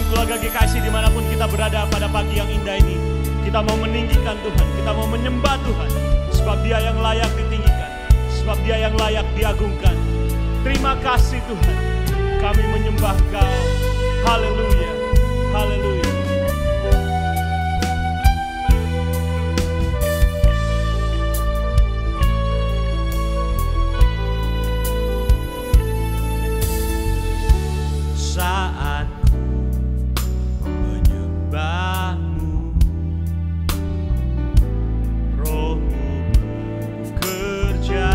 keluarga GKSI dimanapun kita berada pada pagi yang indah ini, kita mau meninggikan Tuhan, kita mau menyembah Tuhan, sebab Dia yang layak ditinggikan, sebab Dia yang layak diagungkan. Terima kasih Tuhan, kami menyembah Kau. Haleluya, haleluya. Saat menyembahmu, Roh-Mu bekerja.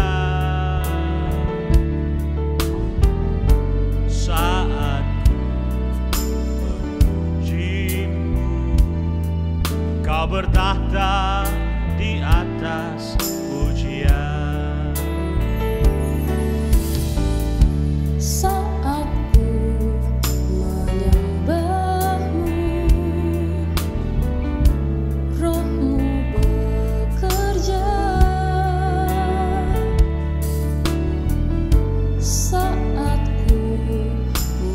Saat memujimu, Kau bertahta di atas pujian. Saat ku menyembahmu, Roh-Mu bekerja. Saat ku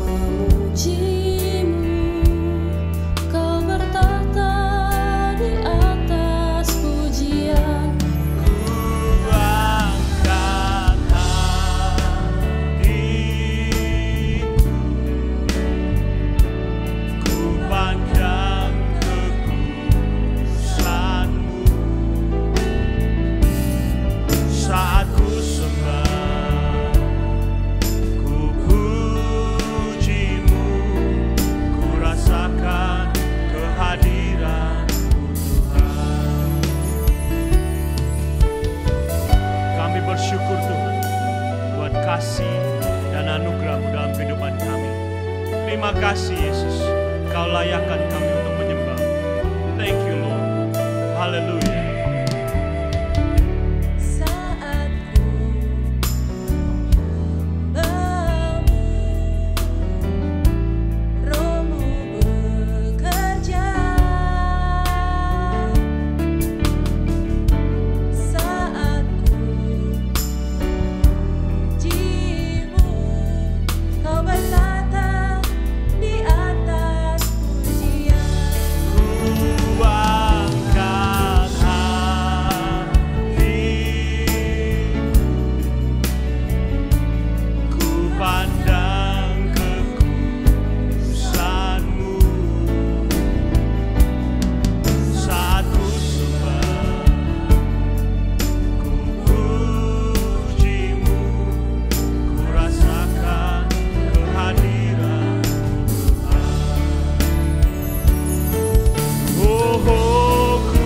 memujimu, Kau bertahta di atas pujian. Ku angkat hatiku, ku pandang kekudusan-Mu. Saat ku sembah, ku puji-Mu, ku rasakan kehadiran-Mu Tuhan. Kami bersyukur Tuhan buat kasih dan anugerah-Mu dalam kehidupan kami. Terima kasih Yesus, Kau layakkan kami untuk menyembah. Thank you Lord. Haleluya. Saat ku menyembahmu, Roh-Mu bekerja. Saat ku memujimu, Kau bertahta di atas pujian. Ku angkat hatiku, ku pandang kekudusan-Mu. Saat ku sembah, ku puji-Mu, ku rasakan kehadiran Tuhan. Oh, ku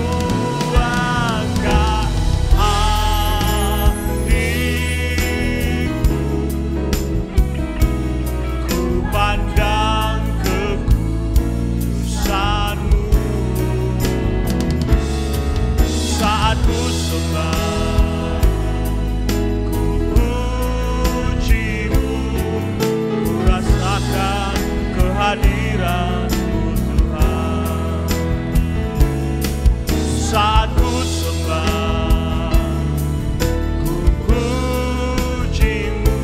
angkat hatiku, ku pandang kekudusan-Mu. Saat ku sembah, ku puji-Mu, ku rasakan kehadiran-Mu Tuhan. Saat ku sembah, ku puji-Mu,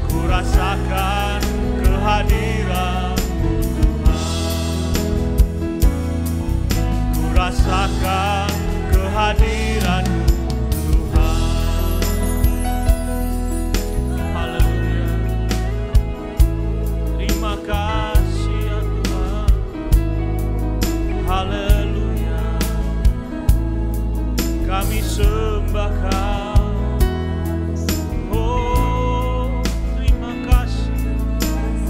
ku rasakan kehadiran-Mu Tuhan. Ku rasakan kehadiran-Mu Tuhan. Haleluya. Terima kasih ya Tuhan. Haleluya. Kami sembah Kau. Oh, terima kasih.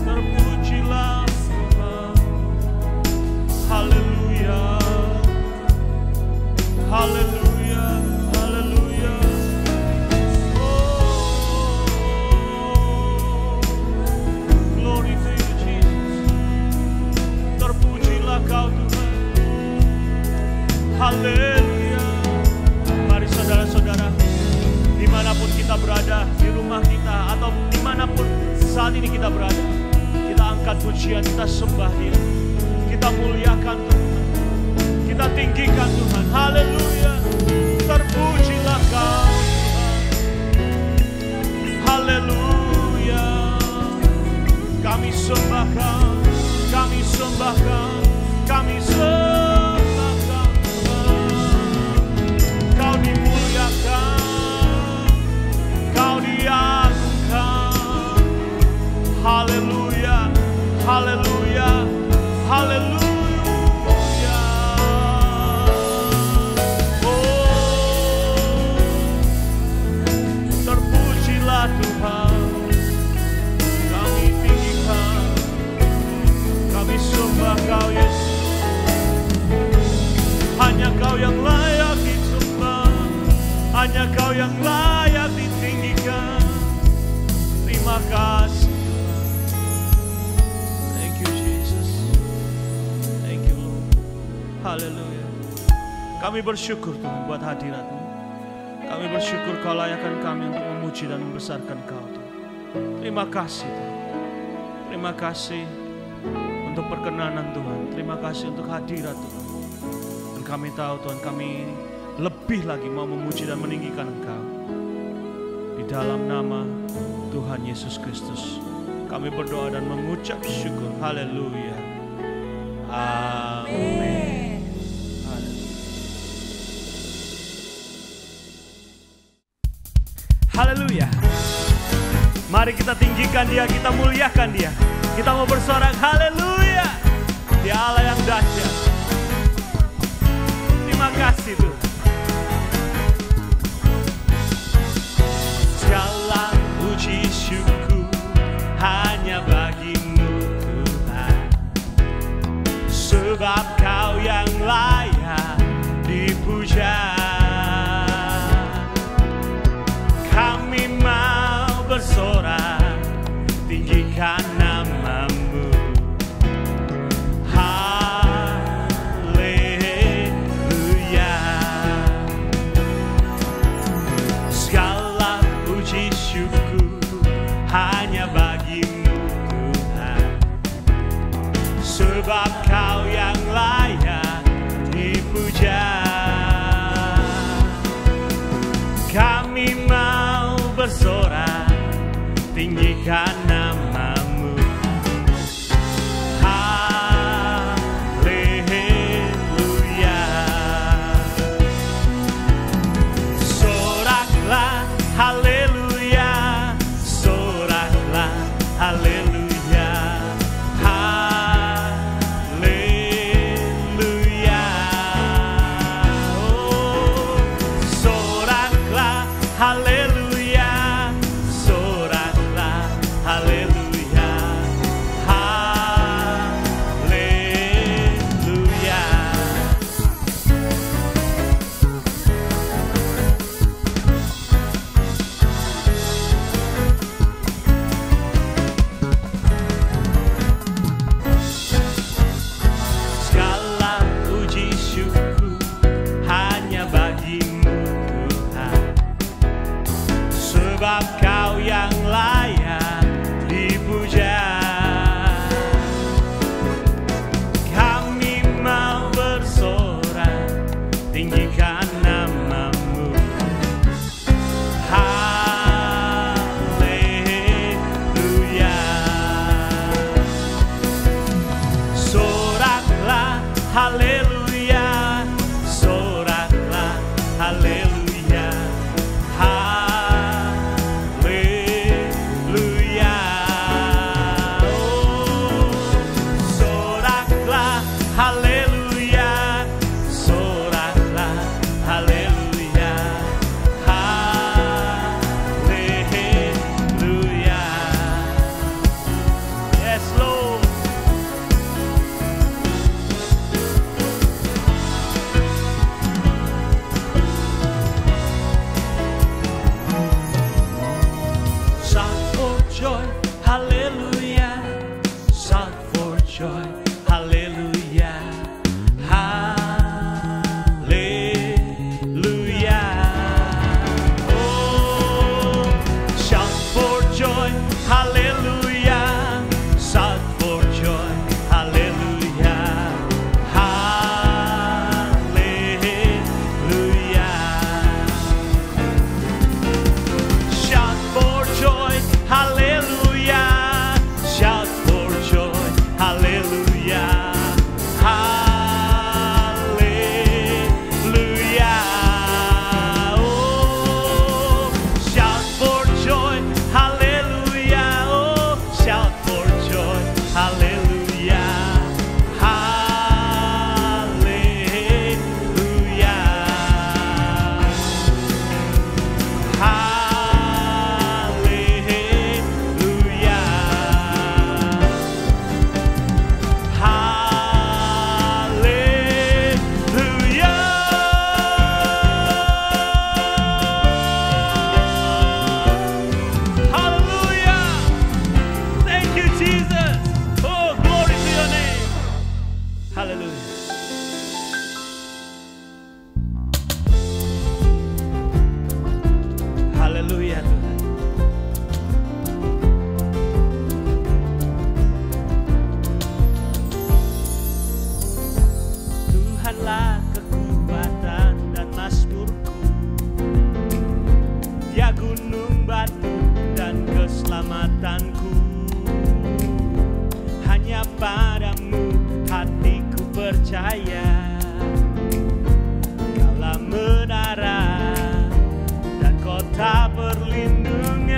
Terpujilah Tuhan. Haleluya. Haleluya. Haleluya. Oh, glory to you Jesus. Terpujilah Kau Tuhan. Haleluya. Mari saudara-saudara, dimanapun kita berada, di rumah kita atau dimanapun saat ini kita berada, kita angkat pujian, kita sembah Dia, kita muliakan Tuhan, kita tinggikan Tuhan. Haleluya. Terpujilah Kau Tuhan. Haleluya. Kami sembah Kau, kami sembah Kau, kami sembah Kau Tuhan. Kau dimuliakan, Kau diagungkan. Haleluya, haleluya, haleluya. Terpujilah Tuhan, kami tinggikan, kami sembah Kau Yesus. Hanya Kau yang layak disembah, hanya Kau yang layak ditinggikan. Terima kasih. Thank you Jesus. Thank you Lord. Haleluya. Kami bersyukur Tuhan buat hadirat-Mu. Kami bersyukur Kau layakkan kami untuk memuji dan membesarkan Kau Tuhan. Terima kasih Tuhan. Terima kasih untuk perkenanan Tuhan. Terima kasih untuk hadirat Tuhan. Dan kami tahu Tuhan, kami lebih lagi mau memuji dan meninggikan Engkau. Di dalam nama Tuhan Yesus Kristus kami berdoa dan mengucap syukur. Haleluya. Amin. Haleluya. Mari kita tinggikan Dia, kita muliakan Dia. Kita mau bersorak haleluya. Dia Allah yang dahsyat. Terima kasih Tuhan. Segala puji syukur hanya bagi-Mu Tuhan, sebab Kau yang layak dipuja. Kami mau bersorak, tinggikan nama-Mu. Haleluya. Segala puji syukur hanya bagi-Mu Tuhan, sebab Kau yang layak dipuja. Kami mau bersorak, tinggikan nama-Mu. Haleluya. Soraklah haleluya, soraklah haleluya. Haleluya. Oh, soraklah haleluya, soraklah haleluya. Haleluya. Segala puji syukur hanya bagi-Mu Tuhan, sebab Kau yang layak dipuja. Kami mau bersorak, tinggikan nama-Mu. Haleluya. Soraklah haleluya, soraklah haleluya. Haleluya. Oh, soraklah haleluya, soraklah haleluya. Haleluya. Yes Lord. Shout for joy, hallelujah. Shout for joy, hallelujah. Hallelujah. Oh, shout for joy, hallelujah. Shout percaya Kaulah menara dan kota perlindungan.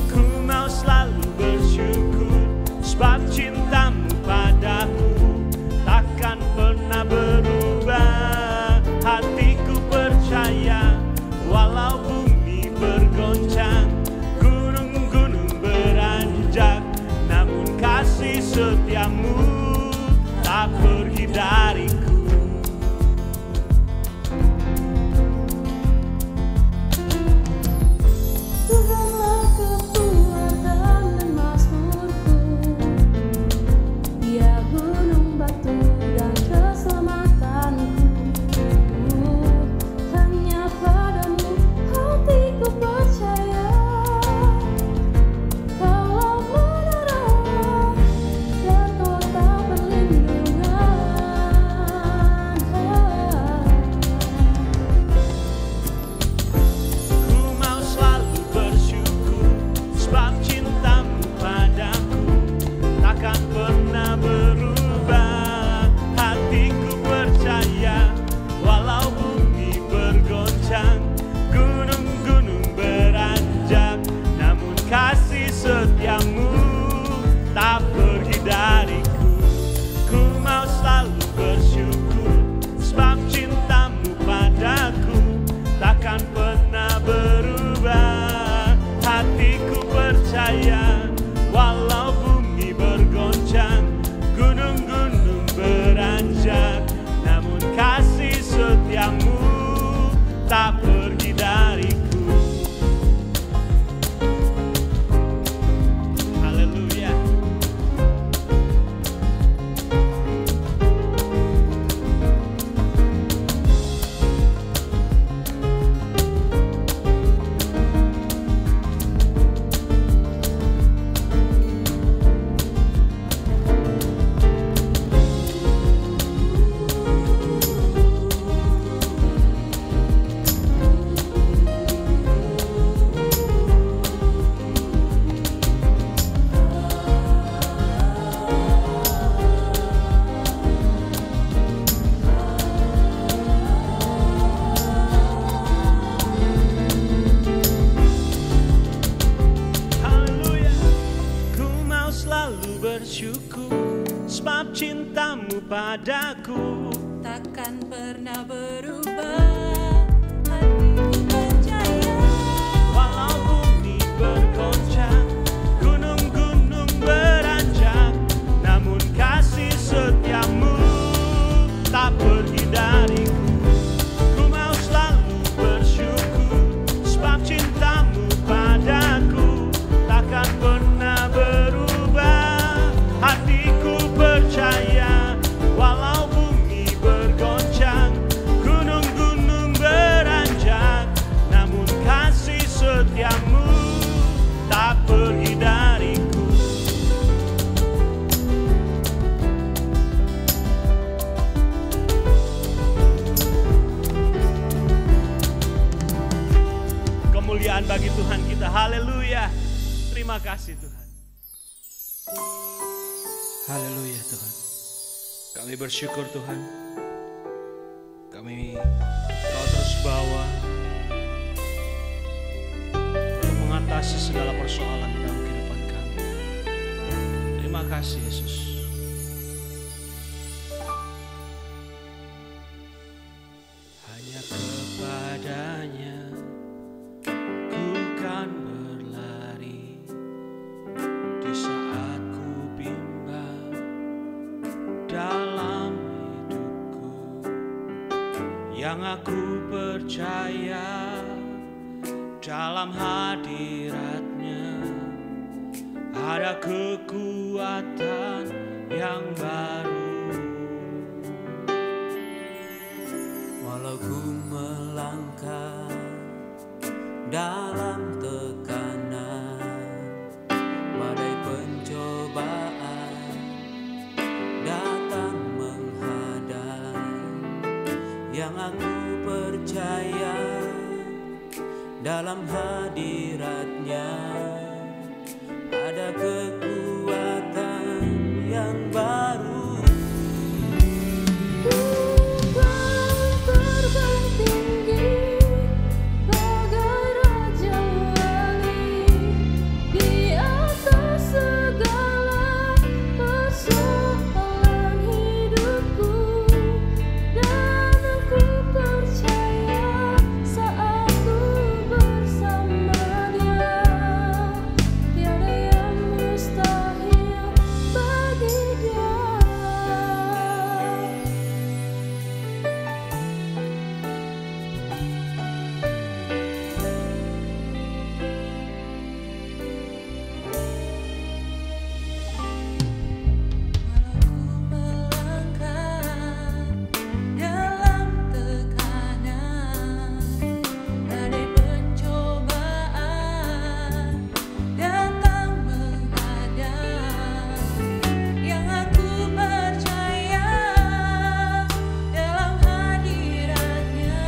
Ku mau selalu bersyukur sebab cintamu padaku takkan pernah berubah. Hatiku percaya walau bumi bergoncang, gunung-gunung beranjak, namun kasih setiamu tak pergi dariku. Tuhanlah kekuatan dan mazmurku, Dia gunung batu dan keselamatanku. Hanya padamu hatiku percaya, Kaulah menara dan kota perlindungan. Ku mau selalu bersyukur sebab cintamu padaku takkan pernah berubah. Hatiku percaya walau bumi bergoncang, gunung-gunung beranjak, namun kasih setiamu tak pergi dariku. Ku mau selalu bersyukur sebab cintamu padaku takkan pernah berubah. Hatiku percaya walau bumi bergoncang, gunung-gunung beranjak, namun kasih setiamu tak pergi dariku. Haleluya. Haleluya. Ku mau selalu bersyukur sebab cintamu padaku Takkan pernah berubah. Hatiku percaya walau bumi bergoncang, gunung-gunung beranjak, namun kasih setiamu tak pergi dariku. Ku mau selalu bersyukur sebab cintamu padaku takkan pernah berubah. Hatiku percaya walau bumi bergoncang, gunung-gunung beranjak, namun kasih setiamu tak pergi dariku. Kemuliaan bagi Tuhan kita. Haleluya. Terima kasih Tuhan. Haleluya Tuhan. Kami bersyukur Tuhan. Kami Kau terus bawa untuk mengatasi segala persoalan di dalam kehidupan kami. Terima kasih Yesus. Hanya kepadanya ku kan berlari di saat ku bimbang dalam hidupku. Yang aku percaya dalam hadiratnya ada kekuatan yang baru. Walau ku melangkah dalam tekanan, badai pencobaan datang menghadang, yang aku percaya dalam hadiratnya ada kekuatan yang baru. Terbang tinggi bagai raja wali di atas segala persoalan hidupku, dan aku percaya saat ku bersama Dia, tiada yang mustahil bagi Dia. Walau ku melangkah dalam tekanan, badai pencobaan datang menghadang, yang aku percaya dalam hadiratnya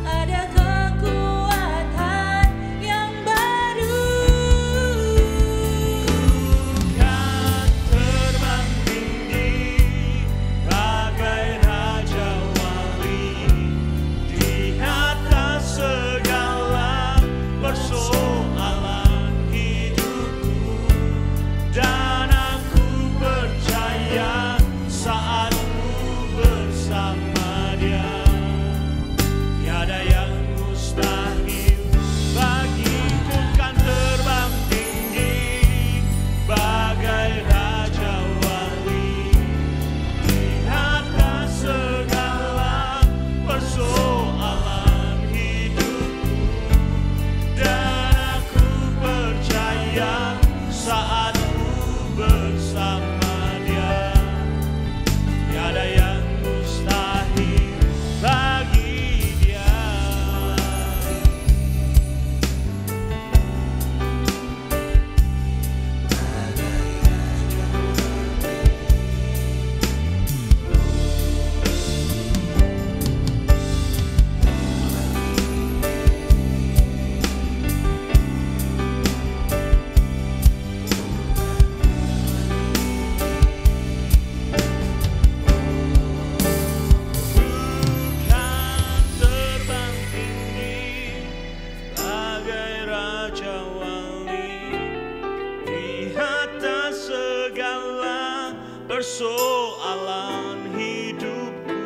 ada kekuatan yang baru. Kan terbang tinggi bagai raja wali di atas segala persoalan hidupku, dan aku percaya saat ku bersama Dia, tiada yang mustahil bagiku. Kan terbang tinggi bagai raja wali di atas segala persoalan hidupku, dan aku percaya saat ku bersama Dia, tiada yang mustahil bagi Dia. Kan terbang tinggi bagai raja wali di atas segala persoalan hidupku,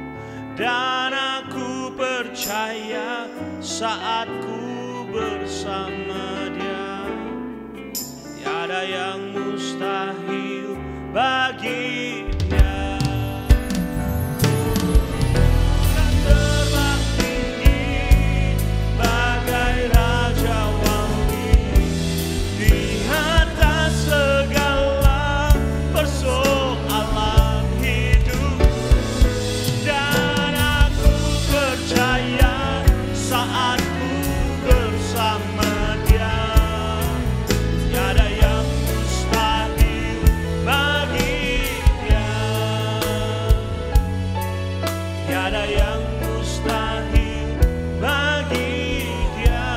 dan aku percaya saat ku bersama Dia, tiada yang mustahil bagi Dia. Kan terbang tinggi bagai raja wali di atas segala persoalan hidupku, dan aku percaya saat ku bersama Dia, tiada yang mustahil bagi Dia, tiada yang mustahil bagi Dia,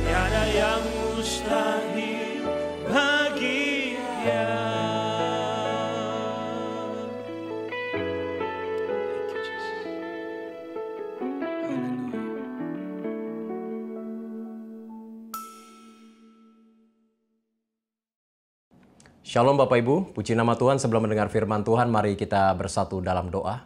tiada yang mustahil bagi Dia. Thank you, Jesus. Haleluya. Shalom Bapak Ibu, puji nama Tuhan. Sebelum mendengar firman Tuhan, mari kita bersatu dalam doa.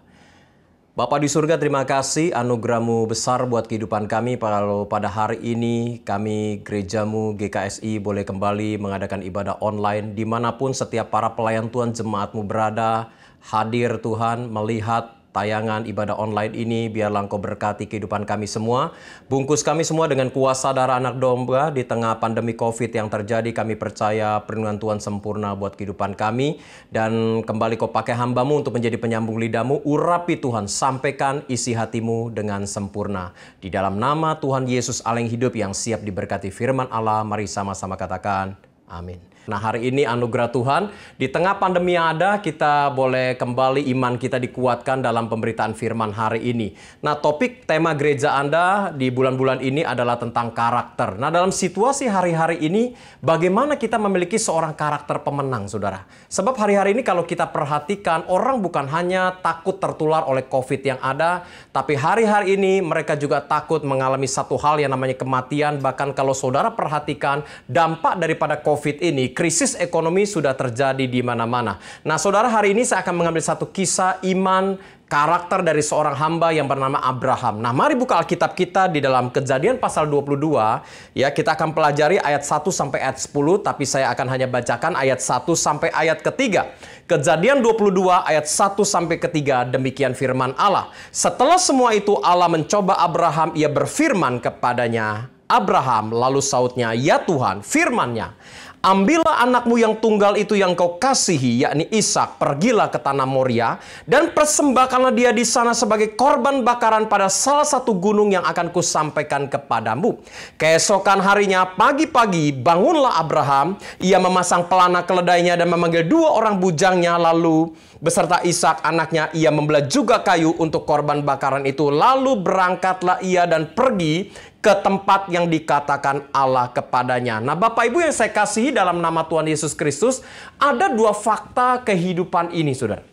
Bapa di surga, terima kasih anugerah-Mu besar buat kehidupan kami. Kalau pada hari ini kami gerejamu GKSI boleh kembali mengadakan ibadah online dimanapun setiap para pelayan Tuhan jemaat-Mu berada, hadir Tuhan melihat tayangan ibadah online ini. Biarlah Engkau berkati kehidupan kami semua. Bungkus kami semua dengan kuasa darah anak domba di tengah pandemi COVID yang terjadi. Kami percaya perlindungan Tuhan sempurna buat kehidupan kami. Dan kembali Kau pakai hamba-Mu untuk menjadi penyambung lidah-Mu. Urapi Tuhan, sampaikan isi hati-Mu dengan sempurna. Di dalam nama Tuhan Yesus Allah yang hidup yang siap diberkati firman Allah, mari sama-sama katakan amin. Nah, hari ini anugerah Tuhan, di tengah pandemi yang ada, kita boleh kembali iman kita dikuatkan dalam pemberitaan firman hari ini. Nah, topik tema gereja Anda di bulan-bulan ini adalah tentang karakter. Nah, dalam situasi hari-hari ini, bagaimana kita memiliki seorang karakter pemenang, saudara? Sebab hari-hari ini kalau kita perhatikan, orang bukan hanya takut tertular oleh COVID yang ada, tapi hari-hari ini mereka juga takut mengalami satu hal yang namanya kematian. Bahkan kalau saudara perhatikan, dampak daripada COVID ini, krisis ekonomi sudah terjadi di mana-mana. Nah, saudara, hari ini saya akan mengambil satu kisah iman karakter dari seorang hamba yang bernama Abraham. Nah, mari buka Alkitab kita di dalam Kejadian pasal 22. Ya, kita akan pelajari ayat 1 sampai ayat 10, tapi saya akan hanya bacakan ayat 1 sampai ayat ketiga. Kejadian 22 ayat 1 sampai ketiga, demikian firman Allah. Setelah semua itu Allah mencoba Abraham, ia berfirman kepadanya, Abraham, lalu sautnya, ya Tuhan, firman-Nya, ambillah anakmu yang tunggal itu yang kau kasihi, yakni Ishak, pergilah ke tanah Moria, dan persembahkanlah dia di sana sebagai korban bakaran pada salah satu gunung yang akan kusampaikan kepadamu. Keesokan harinya, pagi-pagi, bangunlah Abraham, ia memasang pelana keledainya dan memanggil 2 orang bujangnya, lalu beserta Ishak anaknya, ia membelah juga kayu untuk korban bakaran itu. Lalu berangkatlah ia dan pergi ke tempat yang dikatakan Allah kepadanya. Nah, Bapak Ibu yang saya kasihi dalam nama Tuhan Yesus Kristus, ada 2 fakta kehidupan ini, saudara.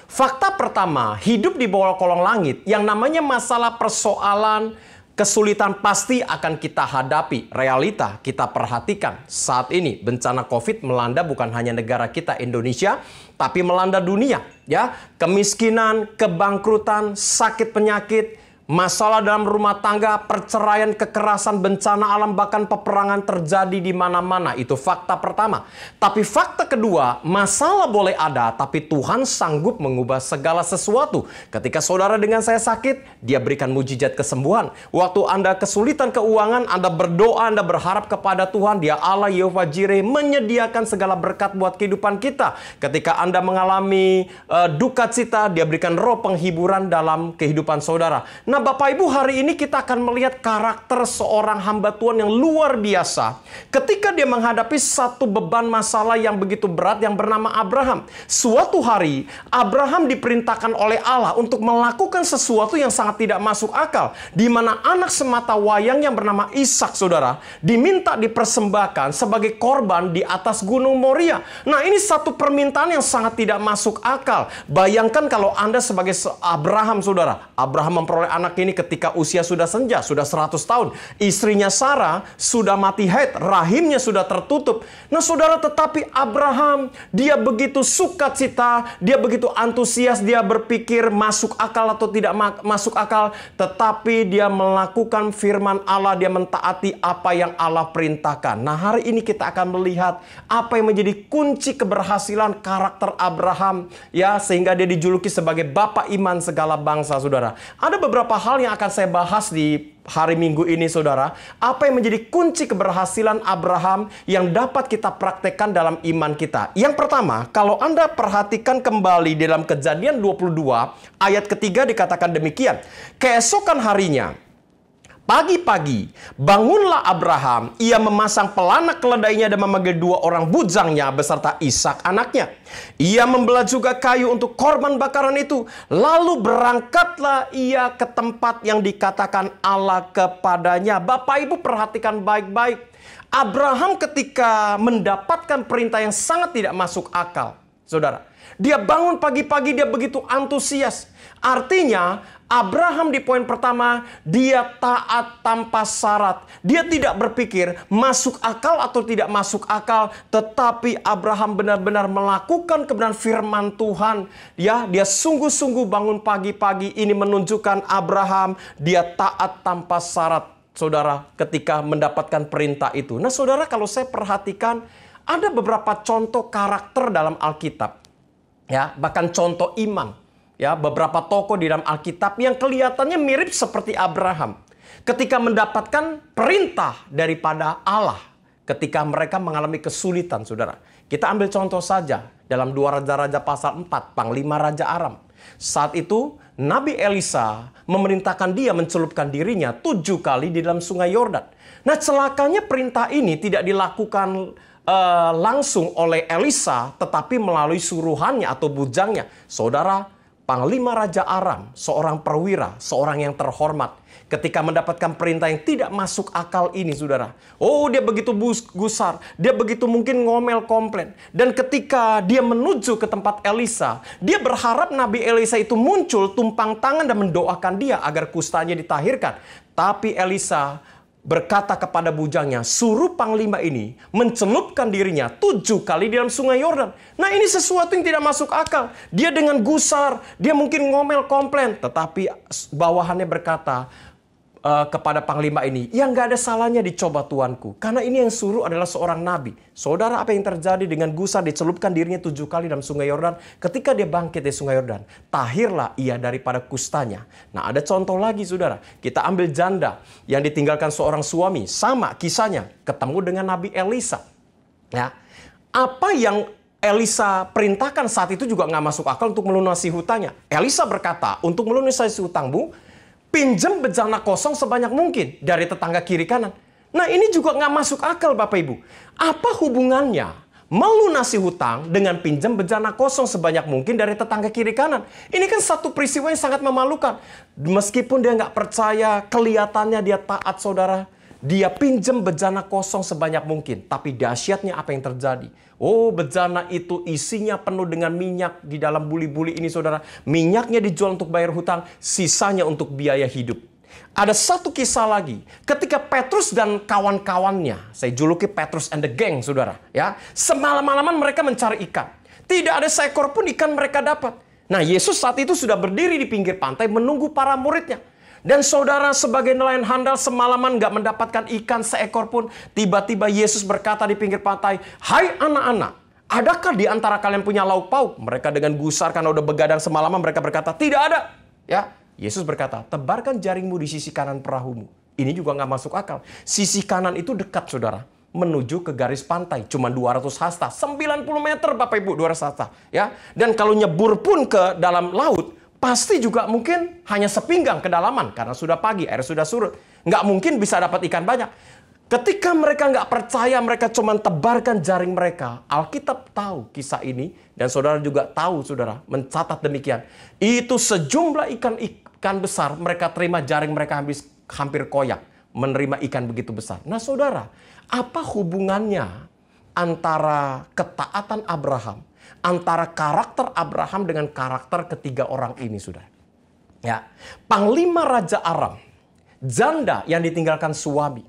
Fakta pertama, hidup di bawah kolong langit, yang namanya masalah persoalan, kesulitan pasti akan kita hadapi. Realita kita perhatikan saat ini, bencana COVID melanda bukan hanya negara kita Indonesia, tapi melanda dunia. Ya, kemiskinan, kebangkrutan, sakit penyakit, masalah dalam rumah tangga, perceraian, kekerasan, bencana alam, bahkan peperangan terjadi di mana-mana. Itu fakta pertama. Tapi fakta kedua, masalah boleh ada, tapi Tuhan sanggup mengubah segala sesuatu. Ketika saudara dengan saya sakit, Dia berikan mujizat kesembuhan. Waktu Anda kesulitan keuangan, Anda berdoa, Anda berharap kepada Tuhan, Dia Allah Yehova Jireh menyediakan segala berkat buat kehidupan kita. Ketika Anda mengalami duka cita, Dia berikan roh penghiburan dalam kehidupan saudara. Nah, Bapak Ibu, hari ini kita akan melihat karakter seorang hamba Tuhan yang luar biasa. Ketika dia menghadapi satu beban masalah yang begitu berat yang bernama Abraham. Suatu hari, Abraham diperintahkan oleh Allah untuk melakukan sesuatu yang sangat tidak masuk akal. Di mana anak semata wayang yang bernama Ishak, saudara, diminta dipersembahkan sebagai korban di atas gunung Moria. Nah, ini satu permintaan yang sangat tidak masuk akal. Bayangkan kalau Anda sebagai Abraham, saudara. Abraham memperoleh anak ini ketika usia sudah senja, sudah 100 tahun. Istrinya Sarah sudah mati haid, rahimnya sudah tertutup. Nah, saudara, tetapi Abraham, dia begitu sukacita, dia begitu antusias, dia berpikir masuk akal atau tidak masuk akal, tetapi dia melakukan firman Allah, dia mentaati apa yang Allah perintahkan. Nah, hari ini kita akan melihat apa yang menjadi kunci keberhasilan karakter Abraham, ya, sehingga dia dijuluki sebagai Bapak Iman segala bangsa, saudara. Ada beberapa hal yang akan saya bahas di hari Minggu ini, saudara. Apa yang menjadi kunci keberhasilan Abraham yang dapat kita praktekkan dalam iman kita? Yang pertama, kalau Anda perhatikan kembali dalam Kejadian 22, ayat ketiga dikatakan demikian. Keesokan harinya, pagi-pagi, bangunlah Abraham, ia memasang pelana keledainya dan memanggil 2 orang bujangnya beserta Ishak anaknya. Ia membelah juga kayu untuk korban bakaran itu. Lalu berangkatlah ia ke tempat yang dikatakan Allah kepadanya. Bapak Ibu perhatikan baik-baik. Abraham ketika mendapatkan perintah yang sangat tidak masuk akal, saudara. Dia bangun pagi-pagi, dia begitu antusias. Artinya, Abraham di poin pertama, dia taat tanpa syarat. Dia tidak berpikir masuk akal atau tidak masuk akal, tetapi Abraham benar-benar melakukan kebenaran firman Tuhan. Ya, dia sungguh-sungguh bangun pagi-pagi. Ini menunjukkan Abraham, dia taat tanpa syarat, saudara, ketika mendapatkan perintah itu. Nah, saudara, kalau saya perhatikan, ada beberapa contoh karakter dalam Alkitab. Ya, bahkan contoh iman. Ya, beberapa tokoh di dalam Alkitab yang kelihatannya mirip seperti Abraham. Ketika mendapatkan perintah daripada Allah. Ketika mereka mengalami kesulitan, saudara. Kita ambil contoh saja. Dalam 2 Raja-Raja pasal 4, Panglima Raja Aram. Saat itu, Nabi Elisa memerintahkan dia mencelupkan dirinya 7 kali di dalam sungai Yordan. Nah, celakanya perintah ini tidak dilakukan langsung oleh Elisa, tetapi melalui suruhannya atau bujangnya. Saudara, Panglima Raja Aram, seorang perwira, seorang yang terhormat, ketika mendapatkan perintah yang tidak masuk akal ini, saudara. Oh, dia begitu gusar, dia begitu mungkin ngomel komplain. Dan ketika dia menuju ke tempat Elisa, dia berharap Nabi Elisa itu muncul, tumpang tangan dan mendoakan dia agar kustanya ditahirkan. Tapi Elisa berkata kepada bujangnya, suruh panglima ini mencelupkan dirinya 7 kali di dalam sungai Yordan. Nah, ini sesuatu yang tidak masuk akal. Dia dengan gusar, dia mungkin ngomel komplain. Tetapi bawahannya berkata kepada panglima ini, yang gak ada salahnya dicoba tuanku. Karena ini yang suruh adalah seorang nabi. Saudara, apa yang terjadi dengan gusar dicelupkan dirinya 7 kali dalam sungai Yordan. Ketika dia bangkit di sungai Yordan, tahirlah ia daripada kustanya. Nah, ada contoh lagi, saudara. Kita ambil janda yang ditinggalkan seorang suami. Sama kisahnya, ketemu dengan Nabi Elisa. Ya, apa yang Elisa perintahkan saat itu juga nggak masuk akal untuk melunasi hutangnya. Elisa berkata, untuk melunasi hutangmu, pinjam bejana kosong sebanyak mungkin dari tetangga kiri kanan. Nah, ini juga nggak masuk akal, Bapak Ibu. Apa hubungannya melunasi hutang dengan pinjam bejana kosong sebanyak mungkin dari tetangga kiri kanan? Ini kan satu peristiwa yang sangat memalukan. Meskipun dia nggak percaya, kelihatannya dia taat, saudara. Dia pinjam bejana kosong sebanyak mungkin. Tapi dahsyatnya apa yang terjadi? Oh, bejana itu isinya penuh dengan minyak di dalam buli-buli ini, saudara. Minyaknya dijual untuk bayar hutang, sisanya untuk biaya hidup. Ada satu kisah lagi. Ketika Petrus dan kawan-kawannya, saya juluki Petrus and the gang, saudara. Ya, semalam-malaman mereka mencari ikan. Tidak ada seekor pun ikan mereka dapat. Nah, Yesus saat itu sudah berdiri di pinggir pantai menunggu para muridnya. Dan saudara, sebagai nelayan handal semalaman gak mendapatkan ikan seekor pun. Tiba-tiba Yesus berkata di pinggir pantai, hai anak-anak, adakah di antara kalian punya lauk pauk? Mereka dengan gusar karena udah begadang semalaman, mereka berkata, tidak ada. Ya, Yesus berkata, tebarkan jaringmu di sisi kanan perahumu. Ini juga gak masuk akal. Sisi kanan itu dekat, saudara, menuju ke garis pantai. Cuma 200 hasta, 90 meter Bapak Ibu, 200 hasta. Ya. Dan kalau nyebur pun ke dalam laut, pasti juga mungkin hanya sepinggang kedalaman karena sudah pagi, air sudah surut. Nggak mungkin bisa dapat ikan banyak. Ketika mereka nggak percaya, mereka cuma tebarkan jaring mereka. Alkitab tahu kisah ini dan saudara juga tahu, saudara, mencatat demikian. Itu sejumlah ikan besar mereka terima, jaring mereka hampir koyak menerima ikan begitu besar. Nah, saudara, apa hubungannya antara ketaatan Abraham, antara karakter Abraham dengan karakter ketiga orang ini, saudara? Ya, Panglima Raja Aram, janda yang ditinggalkan suami,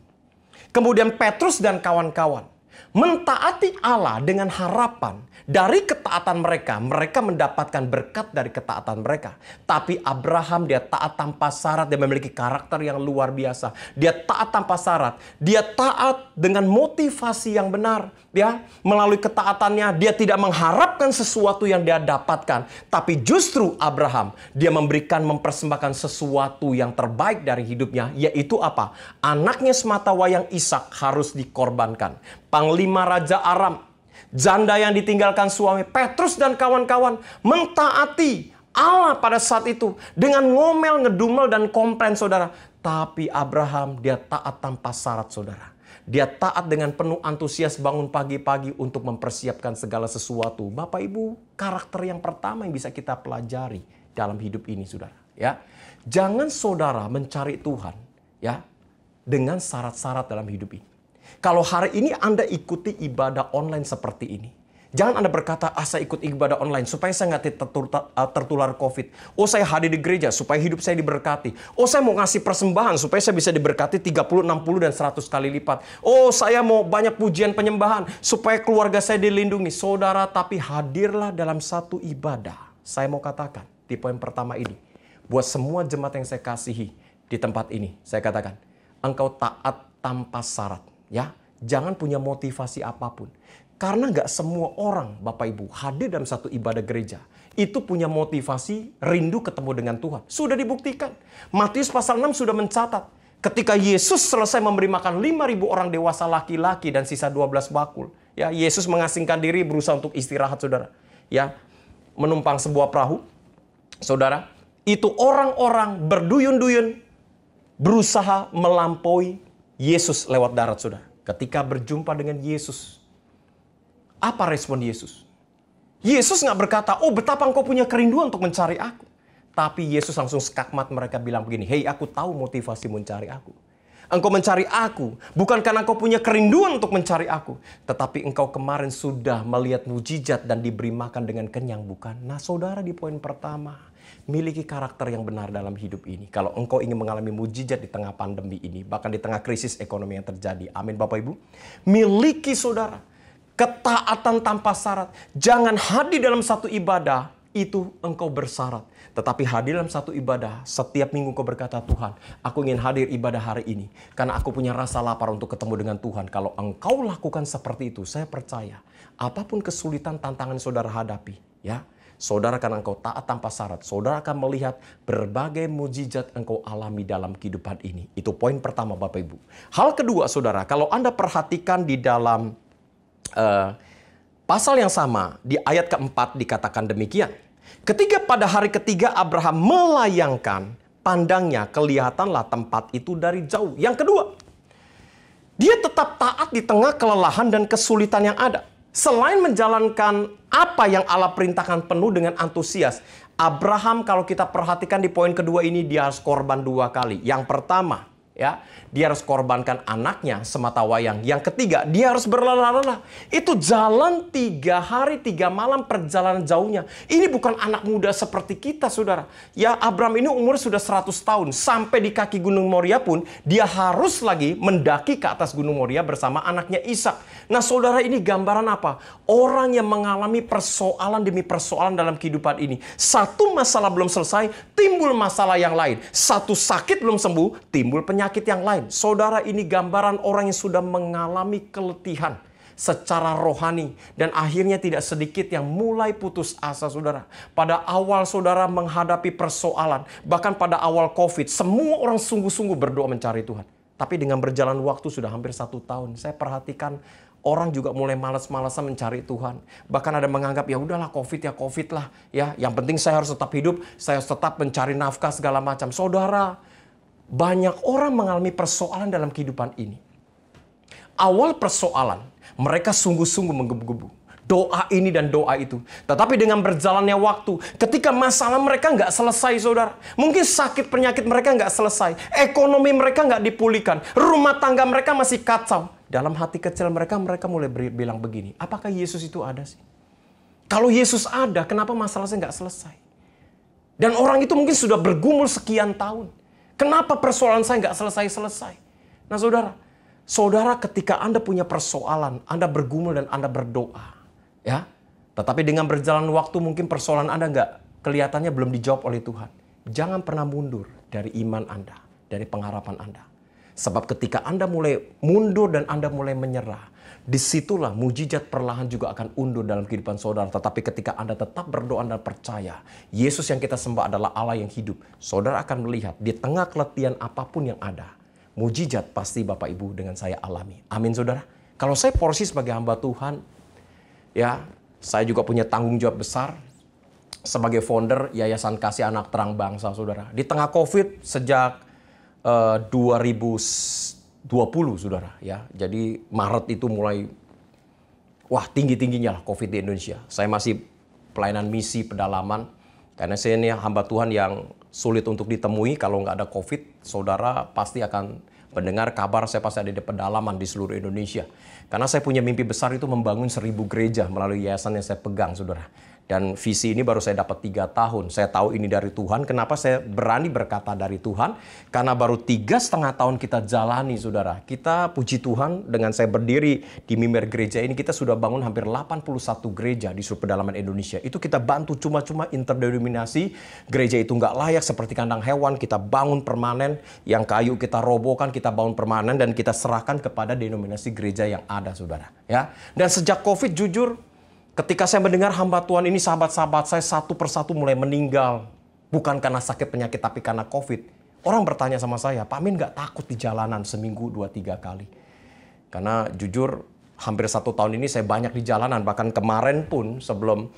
kemudian Petrus dan kawan-kawan mentaati Allah dengan harapan dari ketaatan mereka. Mereka mendapatkan berkat dari ketaatan mereka. Tapi Abraham, dia taat tanpa syarat. Dia memiliki karakter yang luar biasa. Dia taat tanpa syarat. Dia taat dengan motivasi yang benar. Ya, melalui ketaatannya, dia tidak mengharapkan sesuatu yang dia dapatkan. Tapi justru Abraham, dia mempersembahkan sesuatu yang terbaik dari hidupnya. Yaitu apa? Anaknya semata wayang Ishak harus dikorbankan. Panglima Raja Aram, janda yang ditinggalkan suami, Petrus dan kawan-kawan mentaati Allah pada saat itu dengan ngomel, ngedumel, dan komplain, saudara. Tapi Abraham, dia taat tanpa syarat, saudara. Dia taat dengan penuh antusias bangun pagi-pagi untuk mempersiapkan segala sesuatu. Bapak Ibu, karakter yang pertama yang bisa kita pelajari dalam hidup ini, saudara. Ya, jangan saudara mencari Tuhan, ya, dengan syarat-syarat dalam hidup ini. Kalau hari ini Anda ikuti ibadah online seperti ini, jangan Anda berkata, saya ikut ibadah online supaya saya nggak tertular COVID. Oh, saya hadir di gereja supaya hidup saya diberkati. Oh, saya mau ngasih persembahan supaya saya bisa diberkati 30, 60, dan 100 kali lipat. Oh, saya mau banyak pujian penyembahan supaya keluarga saya dilindungi. Saudara, tapi hadirlah dalam satu ibadah. Saya mau katakan di poin pertama ini, buat semua jemaat yang saya kasihi di tempat ini, saya katakan, engkau taat tanpa syarat. Ya, jangan punya motivasi apapun. Karena nggak semua orang, Bapak Ibu, hadir dalam satu ibadah gereja itu punya motivasi rindu ketemu dengan Tuhan. Sudah dibuktikan. Matius pasal 6 sudah mencatat. Ketika Yesus selesai memberi makan 5.000 orang dewasa laki-laki dan sisa 12 bakul. Ya, Yesus mengasingkan diri berusaha untuk istirahat, saudara. Ya, menumpang sebuah perahu. Saudara, itu orang-orang berduyun-duyun berusaha melampaui Yesus lewat darat, saudara. Ketika berjumpa dengan Yesus, Apa respon Yesus? Yesus nggak berkata, oh betapa engkau punya kerinduan untuk mencari aku. Tapi Yesus langsung skakmat mereka bilang begini, hei aku tahu motivasi mencari aku. Engkau mencari aku bukan karena engkau punya kerinduan untuk mencari aku. Tetapi engkau kemarin sudah melihat mujizat dan diberi makan dengan kenyang, bukan? Nah saudara, di poin pertama, miliki karakter yang benar dalam hidup ini. Kalau engkau ingin mengalami mujizat di tengah pandemi ini, bahkan di tengah krisis ekonomi yang terjadi. Amin Bapak Ibu. Miliki saudara ketaatan tanpa syarat. Jangan hadir dalam satu ibadah, itu engkau bersyarat. Tetapi hadir dalam satu ibadah, setiap minggu engkau berkata, Tuhan, aku ingin hadir ibadah hari ini. Karena aku punya rasa lapar untuk ketemu dengan Tuhan. Kalau engkau lakukan seperti itu, saya percaya, apapun kesulitan tantangan saudara hadapi, ya, saudara akan engkau taat tanpa syarat. Saudara akan melihat berbagai mujizat engkau alami dalam kehidupan ini. Itu poin pertama Bapak Ibu. Hal kedua saudara, kalau Anda perhatikan di dalam pasal yang sama, di ayat keempat dikatakan demikian. Ketika pada hari ketiga Abraham melayangkan pandangnya, kelihatanlah tempat itu dari jauh. Yang kedua, dia tetap taat di tengah kelelahan dan kesulitan yang ada. Selain menjalankan apa yang Allah perintahkan penuh dengan antusias, Abraham kalau kita perhatikan di poin kedua ini, dia harus korban 2 kali. Yang pertama, ya, dia harus korbankan anaknya semata wayang. Yang ketiga, dia harus berlelah-lelah. Itu jalan 3 hari 3 malam perjalanan jauhnya. Ini bukan anak muda seperti kita, saudara. Ya, Abraham ini umur sudah 100 tahun. Sampai di kaki Gunung Moria pun, dia harus lagi mendaki ke atas Gunung Moria bersama anaknya Ishak. Nah, saudara, ini gambaran apa? Orang yang mengalami persoalan demi persoalan dalam kehidupan ini. Satu masalah belum selesai, timbul masalah yang lain. Satu sakit belum sembuh, timbul penyakit yang lain. Saudara, ini gambaran orang yang sudah mengalami keletihan secara rohani. Dan akhirnya tidak sedikit yang mulai putus asa, saudara. Pada awal saudara menghadapi persoalan, bahkan pada awal COVID, semua orang sungguh-sungguh berdoa mencari Tuhan. Tapi dengan berjalan waktu sudah hampir 1 tahun, saya perhatikan orang juga mulai malas-malasan mencari Tuhan. Bahkan ada menganggap, ya udahlah COVID ya COVID lah. Ya, yang penting saya harus tetap hidup, saya harus tetap mencari nafkah segala macam. Saudara, banyak orang mengalami persoalan dalam kehidupan ini. Awal persoalan, mereka sungguh-sungguh menggebu-gebu. Doa ini dan doa itu. Tetapi dengan berjalannya waktu, ketika masalah mereka nggak selesai, saudara. Mungkin sakit penyakit mereka nggak selesai. Ekonomi mereka nggak dipulihkan. Rumah tangga mereka masih kacau. Dalam hati kecil mereka mulai bilang begini, apakah Yesus itu ada sih? Kalau Yesus ada, kenapa masalahnya nggak selesai? Dan orang itu mungkin sudah bergumul sekian tahun. Kenapa persoalan saya nggak selesai-selesai? Nah saudara, ketika Anda punya persoalan, Anda bergumul dan Anda berdoa, ya. Tetapi dengan berjalan waktu mungkin persoalan Anda nggak kelihatannya belum dijawab oleh Tuhan. Jangan pernah mundur dari iman Anda, dari pengharapan Anda. Sebab ketika Anda mulai mundur dan Anda mulai menyerah, disitulah mujizat perlahan juga akan undur dalam kehidupan saudara. Tetapi ketika Anda tetap berdoa dan percaya, Yesus yang kita sembah adalah Allah yang hidup, saudara akan melihat di tengah keletihan apapun yang ada, mujizat pasti Bapak Ibu dengan saya alami. Amin saudara. Kalau saya porsi sebagai hamba Tuhan, ya, saya juga punya tanggung jawab besar sebagai founder Yayasan Kasih Anak Terang Bangsa, saudara. Di tengah COVID sejak 2020, saudara, ya. Jadi Maret itu mulai tinggi-tingginya lah COVID di Indonesia. Saya masih pelayanan misi pedalaman karena saya ini hamba Tuhan yang sulit untuk ditemui. Kalau nggak ada COVID, saudara pasti akan mendengar kabar saya pasti ada di pedalaman di seluruh Indonesia. Karena saya punya mimpi besar itu membangun 1000 gereja melalui yayasan yang saya pegang, saudara. Dan visi ini baru saya dapat 3 tahun. Saya tahu ini dari Tuhan. Kenapa saya berani berkata dari Tuhan? Karena baru 3,5 tahun kita jalani, saudara. Kita puji Tuhan dengan saya berdiri di mimbar gereja ini. Kita sudah bangun hampir 81 gereja di seluruh pedalaman Indonesia. Itu kita bantu cuma-cuma interdenominasi. Gereja itu nggak layak seperti kandang hewan. Kita bangun permanen. Yang kayu kita robohkan, kita bangun permanen. Dan kita serahkan kepada denominasi gereja yang ada, saudara. Ya. Dan sejak COVID, jujur, ketika saya mendengar hamba Tuhan ini, sahabat-sahabat saya satu persatu mulai meninggal. Bukan karena sakit penyakit, tapi karena COVID. Orang bertanya sama saya, Pak Min nggak takut di jalanan seminggu 2-3 kali? Karena jujur, hampir 1 tahun ini saya banyak di jalanan. Bahkan kemarin pun sebelum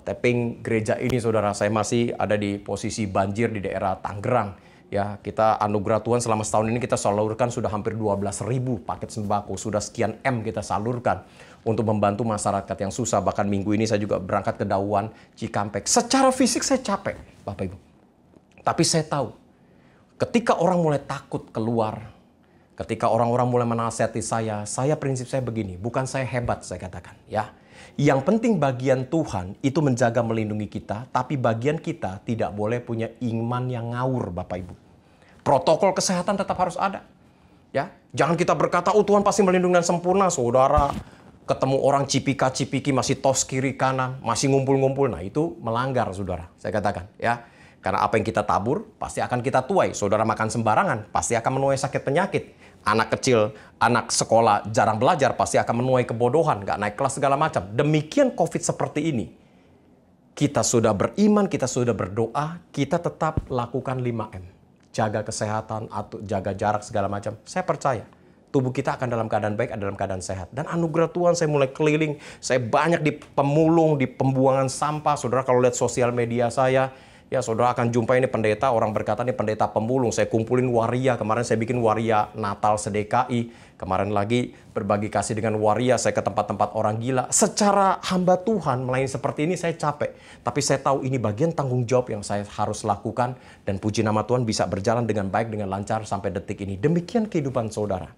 tapping gereja ini, saudara, saya masih ada di posisi banjir di daerah Tangerang. Ya, kita anugerah Tuhan selama setahun ini kita salurkan sudah hampir 12.000 paket sembako. Sudah sekian M kita salurkan untuk membantu masyarakat yang susah. Bahkan minggu ini saya juga berangkat ke Dauan, Cikampek. Secara fisik saya capek, Bapak Ibu. Tapi saya tahu, ketika orang mulai takut keluar, ketika orang-orang mulai menasihati saya prinsip saya begini, bukan saya hebat saya katakan, ya. Yang penting bagian Tuhan itu menjaga melindungi kita, tapi bagian kita tidak boleh punya iman yang ngawur, Bapak Ibu. Protokol kesehatan tetap harus ada. Ya, jangan kita berkata, oh Tuhan pasti melindungi dengan sempurna, saudara. Ketemu orang cipika-cipiki masih tos kiri kanan, masih ngumpul-ngumpul. Nah itu melanggar, saudara. Saya katakan, ya. Karena apa yang kita tabur, pasti akan kita tuai. Saudara makan sembarangan, pasti akan menuai sakit penyakit. Anak kecil, anak sekolah jarang belajar, pasti akan menuai kebodohan, nggak naik kelas segala macam. Demikian COVID seperti ini. Kita sudah beriman, kita sudah berdoa, kita tetap lakukan 5M. Jaga kesehatan, atau jaga jarak segala macam. Saya percaya tubuh kita akan dalam keadaan baik, dalam keadaan sehat. Dan anugerah Tuhan saya mulai keliling, saya banyak di pemulung, di pembuangan sampah. Saudara kalau lihat sosial media saya, ya saudara akan jumpa ini pendeta, orang berkata ini pendeta pemulung. Saya kumpulin waria, kemarin saya bikin waria Natal seDKI. Kemarin lagi berbagi kasih dengan waria, saya ke tempat-tempat orang gila. Secara hamba Tuhan melayani seperti ini saya capek. Tapi saya tahu ini bagian tanggung jawab yang saya harus lakukan. Dan puji nama Tuhan bisa berjalan dengan baik, dengan lancar sampai detik ini. Demikian kehidupan saudara.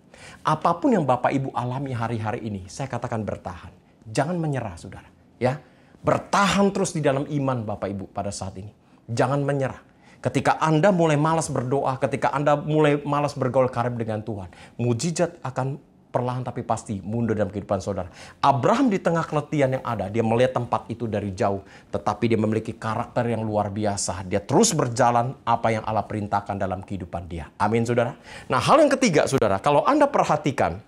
Apapun yang Bapak Ibu alami hari-hari ini, saya katakan bertahan. Jangan menyerah saudara. Ya, bertahan terus di dalam iman Bapak Ibu pada saat ini. Jangan menyerah. Ketika Anda mulai malas berdoa, ketika Anda mulai malas bergaul karib dengan Tuhan, mujizat akan perlahan tapi pasti mundur dalam kehidupan saudara. Abraham di tengah keletihan yang ada, dia melihat tempat itu dari jauh, tetapi dia memiliki karakter yang luar biasa. Dia terus berjalan apa yang Allah perintahkan dalam kehidupan dia. Amin saudara. Nah hal yang ketiga saudara, kalau Anda perhatikan,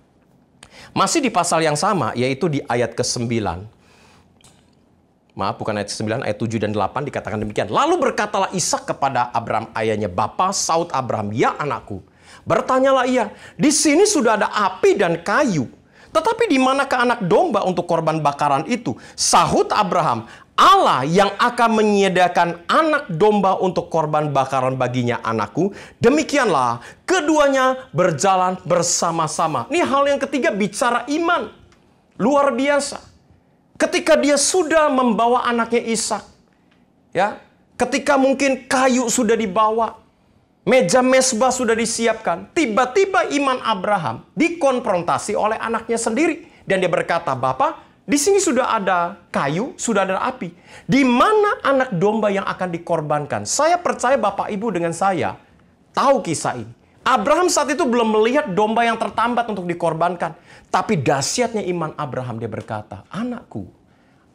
masih di pasal yang sama, yaitu di ayat ke-9. Maaf, bukan ayat 9, ayat 7 dan 8 dikatakan demikian. Lalu berkatalah Ishak kepada Abraham ayahnya, Bapa, saut Abraham, ya anakku. Bertanyalah ia, di sini sudah ada api dan kayu. Tetapi di manakah anak domba untuk korban bakaran itu? Sahut Abraham, Allah yang akan menyediakan anak domba untuk korban bakaran baginya anakku. Demikianlah keduanya berjalan bersama-sama. Ini hal yang ketiga bicara iman. Luar biasa. Ketika dia sudah membawa anaknya Ishak, ya, ketika mungkin kayu sudah dibawa, meja mesbah sudah disiapkan, tiba-tiba iman Abraham dikonfrontasi oleh anaknya sendiri dan dia berkata, Bapak, di sini sudah ada kayu, sudah ada api. Di mana anak domba yang akan dikorbankan? Saya percaya Bapak Ibu dengan saya tahu kisah ini. Abraham saat itu belum melihat domba yang tertambat untuk dikorbankan. Tapi dahsyatnya iman Abraham, dia berkata, anakku,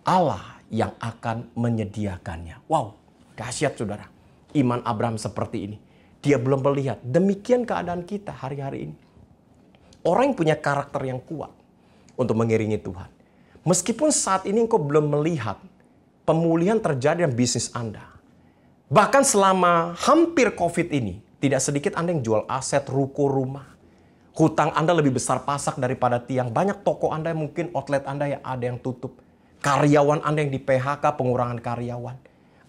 Allah yang akan menyediakannya. Wow, dahsyat saudara. Iman Abraham seperti ini. Dia belum melihat. Demikian keadaan kita hari-hari ini. Orang yang punya karakter yang kuat untuk mengiringi Tuhan. Meskipun saat ini engkau belum melihat pemulihan terjadi dalam bisnis Anda. Bahkan selama hampir COVID ini, tidak sedikit Anda yang jual aset, ruko, rumah. Hutang Anda lebih besar pasak daripada tiang. Banyak toko Anda yang mungkin outlet Anda yang ada yang tutup. Karyawan Anda yang di PHK, pengurangan karyawan.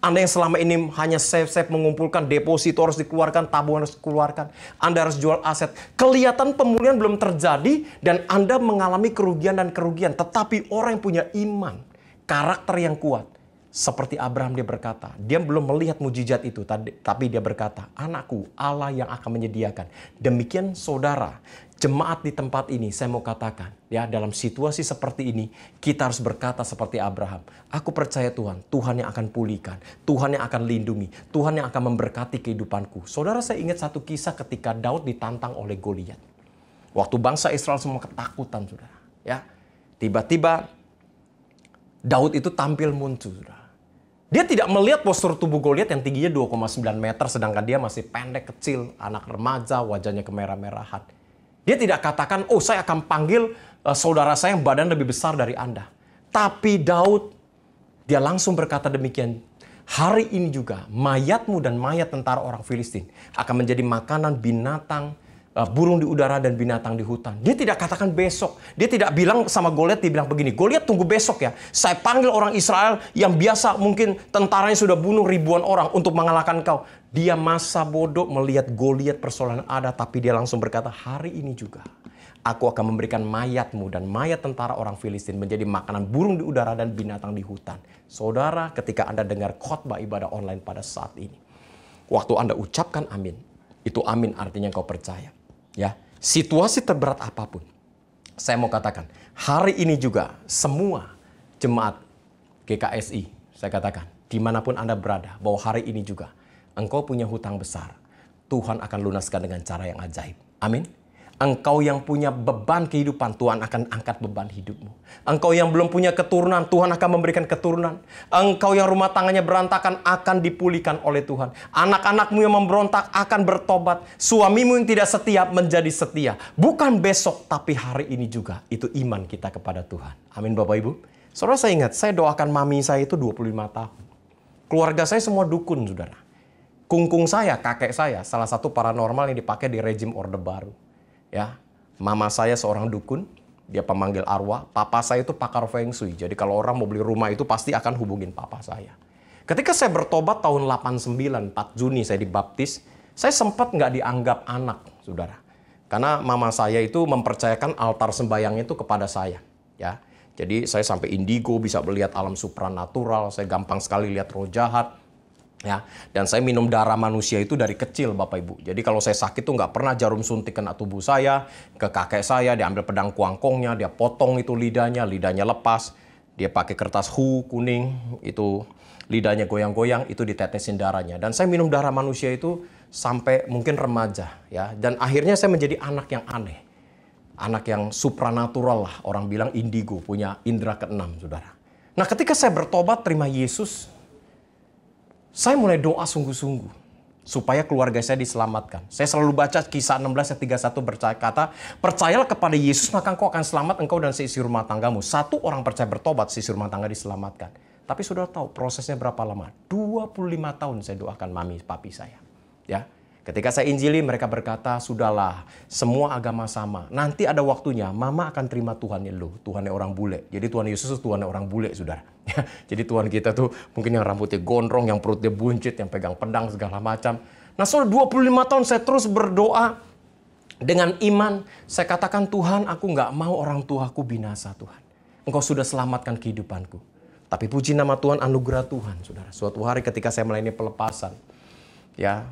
Anda yang selama ini hanya save mengumpulkan deposito harus dikeluarkan, tabungan harus dikeluarkan. Anda harus jual aset. Kelihatan pemulihan belum terjadi dan Anda mengalami kerugian dan kerugian. Tetapi orang yang punya iman, karakter yang kuat. Seperti Abraham dia berkata, dia belum melihat mujizat itu, tapi dia berkata, anakku, Allah yang akan menyediakan. Demikian saudara, jemaat di tempat ini, saya mau katakan, ya dalam situasi seperti ini, kita harus berkata seperti Abraham. Aku percaya Tuhan, Tuhan yang akan pulihkan, Tuhan yang akan lindungi, Tuhan yang akan memberkati kehidupanku. Saudara, saya ingat satu kisah ketika Daud ditantang oleh Goliat. Waktu bangsa Israel semua ketakutan, saudara. Ya, tiba-tiba Daud itu tampil muncul, saudara. Dia tidak melihat postur tubuh Goliat yang tingginya 2,9 meter, sedangkan dia masih pendek, kecil, anak remaja, wajahnya kemerah-merahan. Dia tidak katakan, oh saya akan panggil saudara saya yang badan lebih besar dari Anda. Tapi Daud, dia langsung berkata demikian, hari ini juga mayatmu dan mayat tentara orang Filistin akan menjadi makanan binatang, burung di udara dan binatang di hutan. Dia tidak katakan besok. Dia tidak bilang sama Goliat, dia bilang begini, Goliat tunggu besok ya. Saya panggil orang Israel yang biasa mungkin tentaranya sudah bunuh ribuan orang untuk mengalahkan kau. Dia masa bodoh melihat Goliat persoalan ada, tapi dia langsung berkata, hari ini juga Aku akan memberikan mayatmu dan mayat tentara orang Filistin menjadi makanan burung di udara dan binatang di hutan. Saudara, ketika Anda dengar khotbah ibadah online pada saat ini, waktu Anda ucapkan amin, itu amin artinya kau percaya. Ya, situasi terberat apapun, saya mau katakan, hari ini juga semua jemaat GKSI, saya katakan, dimanapun Anda berada, bahwa hari ini juga engkau punya hutang besar. Tuhan akan lunaskan dengan cara yang ajaib. Amin. Engkau yang punya beban kehidupan, Tuhan akan angkat beban hidupmu. Engkau yang belum punya keturunan, Tuhan akan memberikan keturunan. Engkau yang rumah tangganya berantakan akan dipulihkan oleh Tuhan. Anak-anakmu yang memberontak akan bertobat. Suamimu yang tidak setia menjadi setia. Bukan besok, tapi hari ini juga. Itu iman kita kepada Tuhan. Amin Bapak Ibu. Saudara, saya ingat, saya doakan mami saya itu 25 tahun. Keluarga saya semua dukun, saudara. Kungkung saya, kakek saya, salah satu paranormal yang dipakai di rejim Orde Baru. Ya, mama saya seorang dukun, dia pemanggil arwah. Papa saya itu pakar feng shui. Jadi kalau orang mau beli rumah itu pasti akan hubungin papa saya. Ketika saya bertobat tahun 89, 4 Juni saya dibaptis, saya sempat nggak dianggap anak, saudara. Karena mama saya itu mempercayakan altar sembayangnya itu kepada saya. Ya, jadi saya sampai indigo, bisa melihat alam supranatural. Saya gampang sekali lihat roh jahat. Ya, dan saya minum darah manusia itu dari kecil Bapak Ibu. Jadi kalau saya sakit tuh nggak pernah jarum suntik kena tubuh saya, ke kakek saya diambil pedang kuangkongnya, dia potong itu lidahnya lepas, dia pakai kertas kuning, itu lidahnya goyang-goyang, itu ditetesin darahnya. Dan saya minum darah manusia itu sampai mungkin remaja, ya. Dan akhirnya saya menjadi anak yang aneh, anak yang supranatural lah, orang bilang indigo, punya indera keenam, saudara. Nah, ketika saya bertobat terima Yesus, saya mulai doa sungguh-sungguh supaya keluarga saya diselamatkan. Saya selalu baca Kisah 16 ayat 31 berkata, percayalah kepada Yesus maka engkau akan selamat, engkau dan seisi rumah tanggamu. Satu orang percaya bertobat, seisi rumah tangga diselamatkan. Tapi saudara tahu prosesnya berapa lama? 25 tahun saya doakan mami papi saya. Ya. Ketika saya injili mereka berkata, sudahlah semua agama sama. Nanti ada waktunya mama akan terima Tuhannya lu, Tuhannya orang bule. Jadi Tuhan Yesus itu Tuhannya orang bule, saudara. Jadi Tuhan kita tuh mungkin yang rambutnya gondrong, yang perutnya buncit, yang pegang pedang segala macam. Nah, soal 25 tahun saya terus berdoa dengan iman. Saya katakan, Tuhan, aku nggak mau orang tuaku binasa, Tuhan. Engkau sudah selamatkan kehidupanku. Tapi puji nama Tuhan, anugerah Tuhan, saudara. Suatu hari ketika saya melayani pelepasan, ya,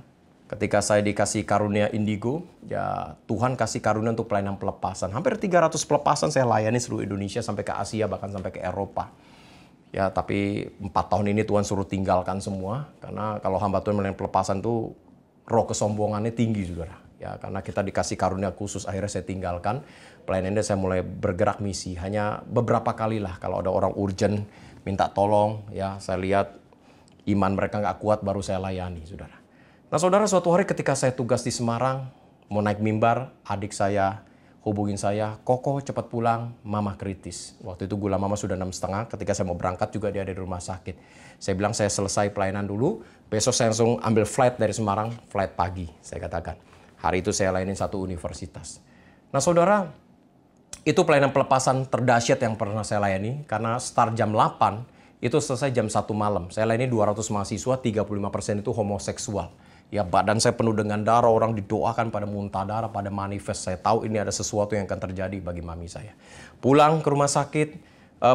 ketika saya dikasih karunia indigo, ya Tuhan kasih karunia untuk pelayanan pelepasan. Hampir 300 pelepasan saya layani seluruh Indonesia sampai ke Asia, bahkan sampai ke Eropa. Ya, tapi 4 tahun ini Tuhan suruh tinggalkan semua. Karena kalau hamba Tuhan melayani pelepasan tuh roh kesombongannya tinggi, saudara. Ya, karena kita dikasih karunia khusus, akhirnya saya tinggalkan. Pelayanannya saya mulai bergerak misi. Hanya beberapa kali lah kalau ada orang urgent minta tolong, ya saya lihat iman mereka nggak kuat baru saya layani, saudara. Nah, saudara, suatu hari ketika saya tugas di Semarang, mau naik mimbar, adik saya hubungin saya, Koko cepat pulang, mama kritis. Waktu itu gula mama sudah 6,5, ketika saya mau berangkat juga dia ada di rumah sakit. Saya bilang saya selesai pelayanan dulu, besok saya langsung ambil flight dari Semarang, flight pagi, saya katakan. Hari itu saya layanin satu universitas. Nah, saudara, itu pelayanan pelepasan terdahsyat yang pernah saya layani, karena start jam 8, itu selesai jam 1 malam. Saya layani 200 mahasiswa, 35% itu homoseksual. Ya, badan saya penuh dengan darah, orang didoakan pada muntah darah, pada manifest. Saya tahu ini ada sesuatu yang akan terjadi bagi mami saya. Pulang ke rumah sakit,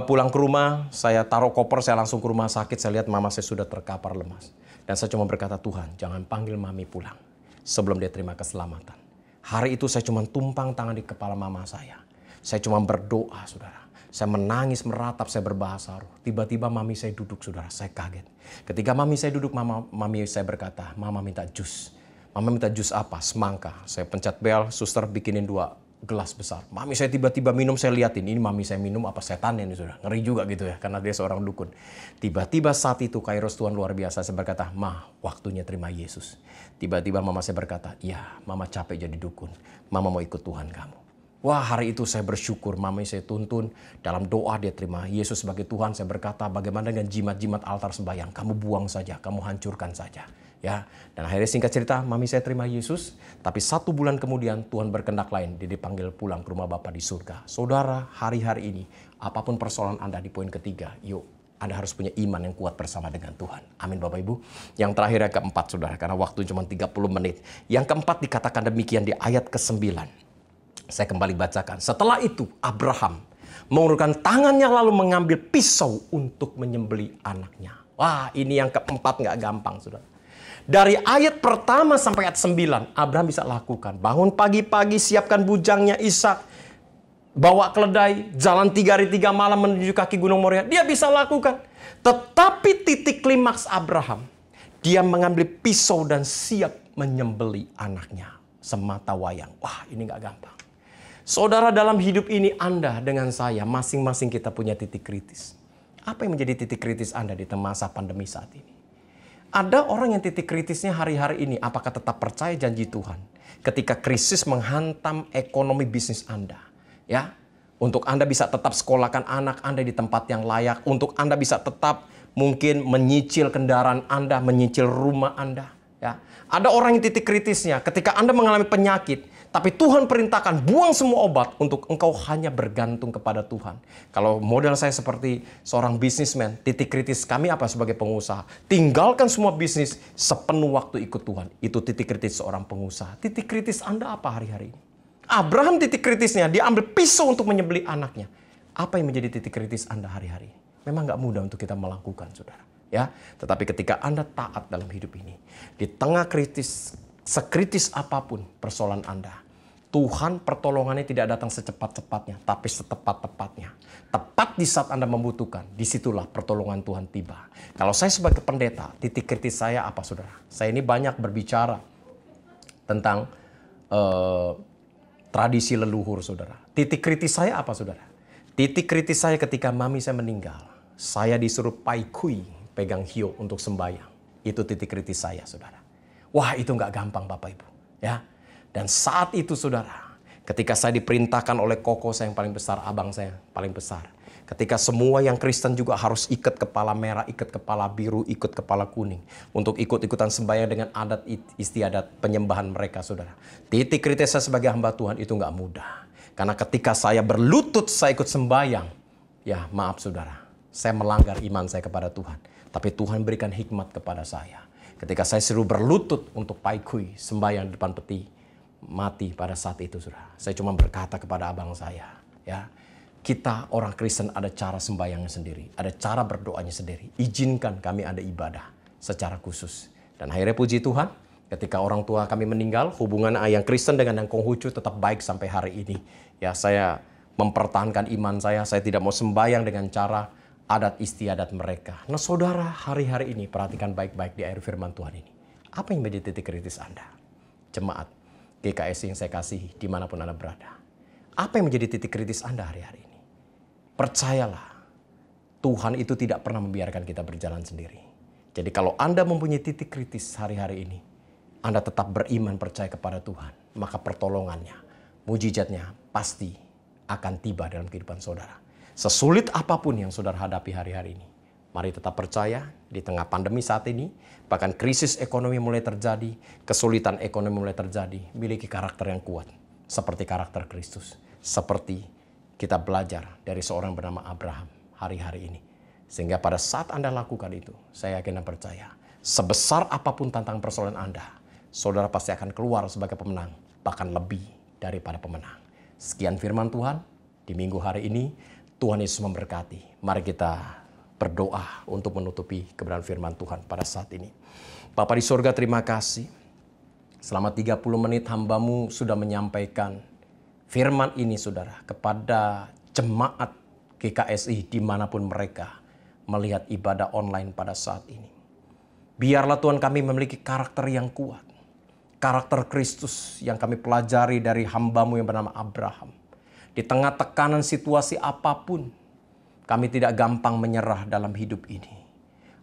pulang ke rumah, saya taruh koper, saya langsung ke rumah sakit, saya lihat mama saya sudah terkapar lemas. Dan saya cuma berkata, Tuhan, jangan panggil mami pulang sebelum dia terima keselamatan. Hari itu saya cuma tumpang tangan di kepala mama saya. Saya cuma berdoa, saudara. Saya menangis, meratap, saya berbahasa roh. Tiba-tiba mami saya duduk, saudara. Saya kaget. Ketika mami saya duduk, mami saya berkata, Mama minta jus. Mama minta jus apa? Semangka. Saya pencet bel, suster bikinin 2 gelas besar. Mami saya tiba-tiba minum, saya liatin. Ini mami saya minum apa setan ini, saudara. Ngeri juga gitu ya, karena dia seorang dukun. Tiba-tiba saat itu kairos Tuhan luar biasa. Saya berkata, Ma, waktunya terima Yesus. Tiba-tiba mama saya berkata, ya, mama capek jadi dukun. Mama mau ikut Tuhan kamu. Wah, hari itu saya bersyukur, mami saya tuntun dalam doa dia terima Yesus sebagai Tuhan. Saya berkata, bagaimana dengan jimat-jimat altar sembahyang? Kamu buang saja, kamu hancurkan saja. Ya, dan akhirnya singkat cerita, mami saya terima Yesus. Tapi 1 bulan kemudian Tuhan berkehendak lain, dia dipanggil pulang ke rumah Bapa di surga. Saudara, hari-hari ini, apapun persoalan Anda di poin ketiga, yuk, Anda harus punya iman yang kuat bersama dengan Tuhan. Amin Bapak Ibu. Yang terakhir yang keempat, saudara, karena waktu cuma 30 menit. Yang keempat dikatakan demikian di ayat ke-9. Saya kembali bacakan. Setelah itu Abraham mengulurkan tangannya lalu mengambil pisau untuk menyembelih anaknya. Wah, ini yang keempat nggak gampang, saudara. Dari ayat pertama sampai ayat 9, Abraham bisa lakukan. Bangun pagi-pagi, siapkan bujangnya Ishak, bawa keledai, jalan 3 hari 3 malam menuju kaki Gunung Moria. Dia bisa lakukan. Tetapi titik klimaks Abraham, dia mengambil pisau dan siap menyembelih anaknya. Semata wayang. Wah, ini nggak gampang. Saudara, dalam hidup ini Anda dengan saya, masing-masing kita punya titik kritis. Apa yang menjadi titik kritis Anda di masa pandemi saat ini? Ada orang yang titik kritisnya hari-hari ini, apakah tetap percaya janji Tuhan? Ketika krisis menghantam ekonomi bisnis Anda, ya, untuk Anda bisa tetap sekolahkan anak Anda di tempat yang layak, untuk Anda bisa tetap mungkin menyicil kendaraan Anda, menyicil rumah Anda, ya. Ada orang yang titik kritisnya ketika Anda mengalami penyakit, tapi Tuhan perintahkan buang semua obat untuk engkau hanya bergantung kepada Tuhan. Kalau model saya seperti seorang bisnismen, titik kritis kami apa sebagai pengusaha? Tinggalkan semua bisnis, sepenuh waktu ikut Tuhan. Itu titik kritis seorang pengusaha. Titik kritis Anda apa hari-hari ini? Abraham titik kritisnya, dia ambil pisau untuk menyembelih anaknya. Apa yang menjadi titik kritis Anda hari-hari ini? Memang nggak mudah untuk kita melakukan, saudara. Ya, tetapi ketika Anda taat dalam hidup ini, di tengah kritis, sekritis apapun persoalan Anda, Tuhan pertolongannya tidak datang secepat-cepatnya, tapi setepat-tepatnya. Tepat di saat Anda membutuhkan, disitulah pertolongan Tuhan tiba. Kalau saya sebagai pendeta, titik kritis saya apa, saudara? Saya ini banyak berbicara tentang tradisi leluhur, saudara. Titik kritis saya apa, saudara? Titik kritis saya ketika mami saya meninggal. Saya disuruh paikui, pegang hiu untuk sembahyang. Itu titik kritis saya, saudara. Wah, itu nggak gampang, Bapak Ibu. Ya. Dan saat itu, saudara, ketika saya diperintahkan oleh koko saya yang paling besar, abang saya paling besar. Ketika semua yang Kristen juga harus ikat kepala merah, ikat kepala biru, ikut kepala kuning. Untuk ikut-ikutan sembahyang dengan adat istiadat penyembahan mereka, saudara. Titik kritis saya sebagai hamba Tuhan itu nggak mudah. Karena ketika saya berlutut, saya ikut sembahyang. Ya, maaf saudara, saya melanggar iman saya kepada Tuhan. Tapi Tuhan berikan hikmat kepada saya. Ketika saya suruh berlutut untuk paikui, sembahyang di depan peti mati pada saat itu, saudara. Saya cuma berkata kepada abang saya, ya, kita orang Kristen ada cara sembahyangnya sendiri, ada cara berdoanya sendiri. Izinkan kami ada ibadah secara khusus. Dan akhirnya puji Tuhan, ketika orang tua kami meninggal, hubungan yang Kristen dengan yang Konghucu tetap baik sampai hari ini. Ya, saya mempertahankan iman saya tidak mau sembahyang dengan cara adat istiadat mereka. Nah, saudara, hari-hari ini perhatikan baik-baik di air firman Tuhan ini. Apa yang menjadi titik kritis Anda? Jemaat GKSI yang saya kasihi, dimanapun Anda berada. Apa yang menjadi titik kritis Anda hari-hari ini? Percayalah, Tuhan itu tidak pernah membiarkan kita berjalan sendiri. Jadi kalau Anda mempunyai titik kritis hari-hari ini, Anda tetap beriman percaya kepada Tuhan, maka pertolongannya, mujizatnya pasti akan tiba dalam kehidupan saudara. Sesulit apapun yang saudara hadapi hari-hari ini, mari tetap percaya di tengah pandemi saat ini, bahkan krisis ekonomi mulai terjadi, kesulitan ekonomi mulai terjadi, miliki karakter yang kuat, seperti karakter Kristus, seperti kita belajar dari seorang bernama Abraham hari-hari ini. Sehingga pada saat Anda lakukan itu, saya yakin dan percaya, sebesar apapun tantangan persoalan Anda, saudara pasti akan keluar sebagai pemenang, bahkan lebih daripada pemenang. Sekian firman Tuhan di minggu hari ini. Tuhan Yesus memberkati. Mari kita berdoa untuk menutupi kebenaran firman Tuhan pada saat ini. Bapa di surga, terima kasih. Selama 30 menit hamba-Mu sudah menyampaikan firman ini, saudara, kepada jemaat GKSI dimanapun mereka melihat ibadah online pada saat ini. Biarlah Tuhan kami memiliki karakter yang kuat. Karakter Kristus yang kami pelajari dari hamba-Mu yang bernama Abraham. Di tengah tekanan situasi apapun, kami tidak gampang menyerah dalam hidup ini.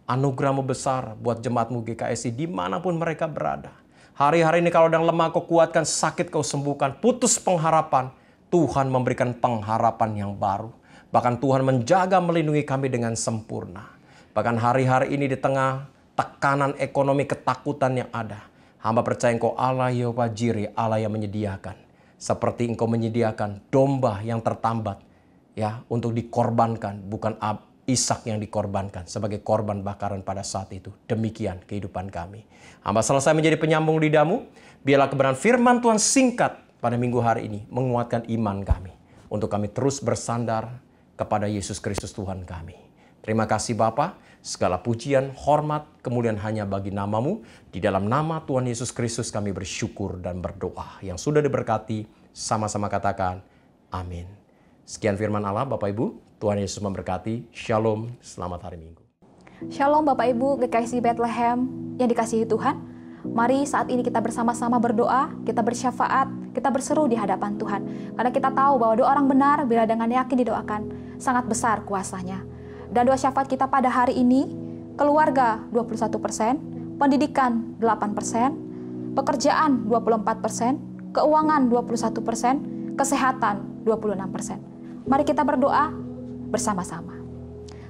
Anugerah-Mu besar buat jemaat-Mu GKSI dimanapun mereka berada. Hari-hari ini kalau sedang lemah Kau kuatkan, sakit Kau sembuhkan, putus pengharapan, Tuhan memberikan pengharapan yang baru. Bahkan Tuhan menjaga melindungi kami dengan sempurna. Bahkan hari-hari ini di tengah tekanan ekonomi, ketakutan yang ada, hamba percaya Engkau Allah Yehova Jireh, Allah yang menyediakan. Seperti Engkau menyediakan domba yang tertambat, ya, untuk dikorbankan, bukan Ishak yang dikorbankan sebagai korban bakaran pada saat itu. Demikian kehidupan kami. Hamba selesai menjadi penyambung lidah-Mu. Biarlah kebenaran firman Tuhan singkat pada minggu hari ini menguatkan iman kami untuk kami terus bersandar kepada Yesus Kristus Tuhan kami. Terima kasih Bapa, segala pujian, hormat, kemulian hanya bagi nama-Mu. Di dalam nama Tuhan Yesus Kristus kami bersyukur dan berdoa. Yang sudah diberkati, sama-sama katakan amin. Sekian firman Allah Bapak Ibu, Tuhan Yesus memberkati. Shalom, selamat hari Minggu. Shalom Bapak Ibu, GKSI Bethlehem yang dikasihi Tuhan. Mari saat ini kita bersama-sama berdoa, kita bersyafaat, kita berseru di hadapan Tuhan. Karena kita tahu bahwa doa orang benar bila dengan yakin didoakan, sangat besar kuasanya. Dan doa syafaat kita pada hari ini, keluarga 21%, pendidikan 8%, pekerjaan 24%, keuangan 21%, kesehatan 26%. Mari kita berdoa bersama-sama.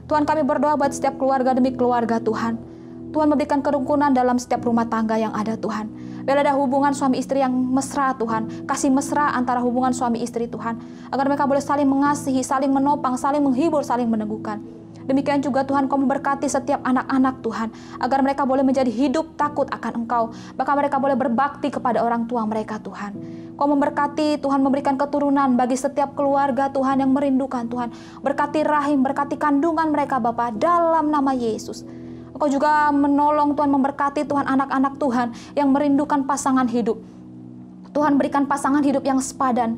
Tuhan, kami berdoa buat setiap keluarga demi keluarga Tuhan. Tuhan memberikan kerukunan dalam setiap rumah tangga yang ada Tuhan. Bila ada hubungan suami istri yang mesra Tuhan, kasih mesra antara hubungan suami istri Tuhan. Agar mereka boleh saling mengasihi, saling menopang, saling menghibur, saling meneguhkan. Demikian juga Tuhan, Kau memberkati setiap anak-anak Tuhan, agar mereka boleh menjadi hidup takut akan Engkau, bahkan mereka boleh berbakti kepada orang tua mereka Tuhan. Kau memberkati Tuhan, memberikan keturunan bagi setiap keluarga Tuhan yang merindukan Tuhan. Berkati rahim, berkati kandungan mereka Bapa, dalam nama Yesus. Engkau juga menolong Tuhan, memberkati Tuhan anak-anak Tuhan yang merindukan pasangan hidup. Tuhan berikan pasangan hidup yang sepadan,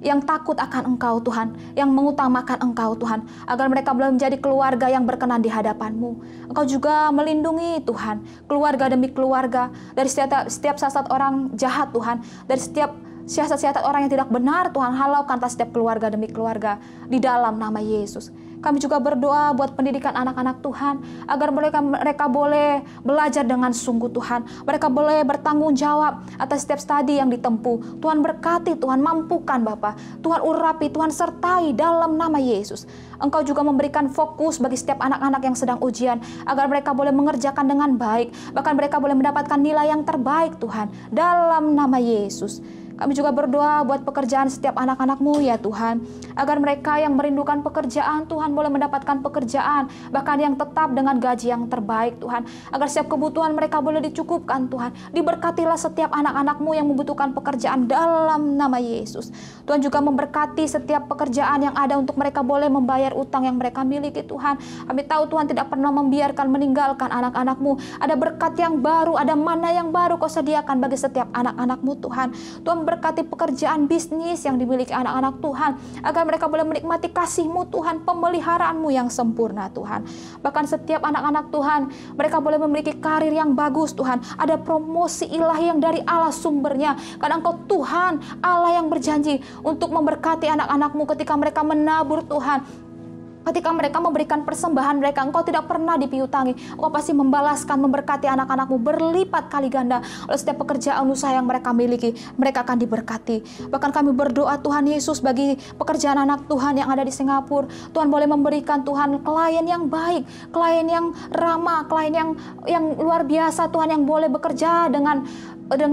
yang takut akan Engkau Tuhan, yang mengutamakan Engkau Tuhan, agar mereka boleh menjadi keluarga yang berkenan di hadapan-Mu. Engkau juga melindungi Tuhan, keluarga demi keluarga, dari setiap siasat orang jahat Tuhan, dari setiap siasat-siasat orang yang tidak benar Tuhan, halaukan atas setiap keluarga demi keluarga, di dalam nama Yesus. Kami juga berdoa buat pendidikan anak-anak Tuhan, agar mereka boleh belajar dengan sungguh Tuhan. Mereka boleh bertanggung jawab atas setiap studi yang ditempuh. Tuhan berkati, Tuhan mampukan Bapa. Tuhan urapi, Tuhan sertai dalam nama Yesus. Engkau juga memberikan fokus bagi setiap anak-anak yang sedang ujian, agar mereka boleh mengerjakan dengan baik. Bahkan mereka boleh mendapatkan nilai yang terbaik Tuhan, dalam nama Yesus. Kami juga berdoa buat pekerjaan setiap anak-anak-Mu ya Tuhan, agar mereka yang merindukan pekerjaan Tuhan boleh mendapatkan pekerjaan, bahkan yang tetap dengan gaji yang terbaik Tuhan, agar setiap kebutuhan mereka boleh dicukupkan Tuhan. Diberkatilah setiap anak-anak-Mu yang membutuhkan pekerjaan dalam nama Yesus. Tuhan juga memberkati setiap pekerjaan yang ada untuk mereka boleh membayar utang yang mereka miliki Tuhan. Kami tahu Tuhan tidak pernah membiarkan meninggalkan anak-anak-Mu. Ada berkat yang baru, ada mana yang baru Kau sediakan bagi setiap anak-anak-Mu Tuhan. Tuhan berkati pekerjaan bisnis yang dimiliki anak-anak Tuhan, agar mereka boleh menikmati kasih-Mu Tuhan, pemeliharaan-Mu yang sempurna Tuhan. Bahkan setiap anak-anak Tuhan, mereka boleh memiliki karir yang bagus Tuhan. Ada promosi ilahi yang dari Allah sumbernya, karena Engkau Tuhan Allah yang berjanji untuk memberkati anak-anak-Mu ketika mereka menabur Tuhan. Ketika mereka memberikan persembahan mereka, Engkau tidak pernah dipiutangi. Engkau pasti membalaskan, memberkati anak-anak-Mu berlipat kali ganda. Oleh setiap pekerjaan usaha yang mereka miliki, mereka akan diberkati. Bahkan kami berdoa Tuhan Yesus bagi pekerjaan anak Tuhan yang ada di Singapura. Tuhan boleh memberikan Tuhan klien yang baik, klien yang ramah, klien yang luar biasa Tuhan, yang boleh bekerja dengan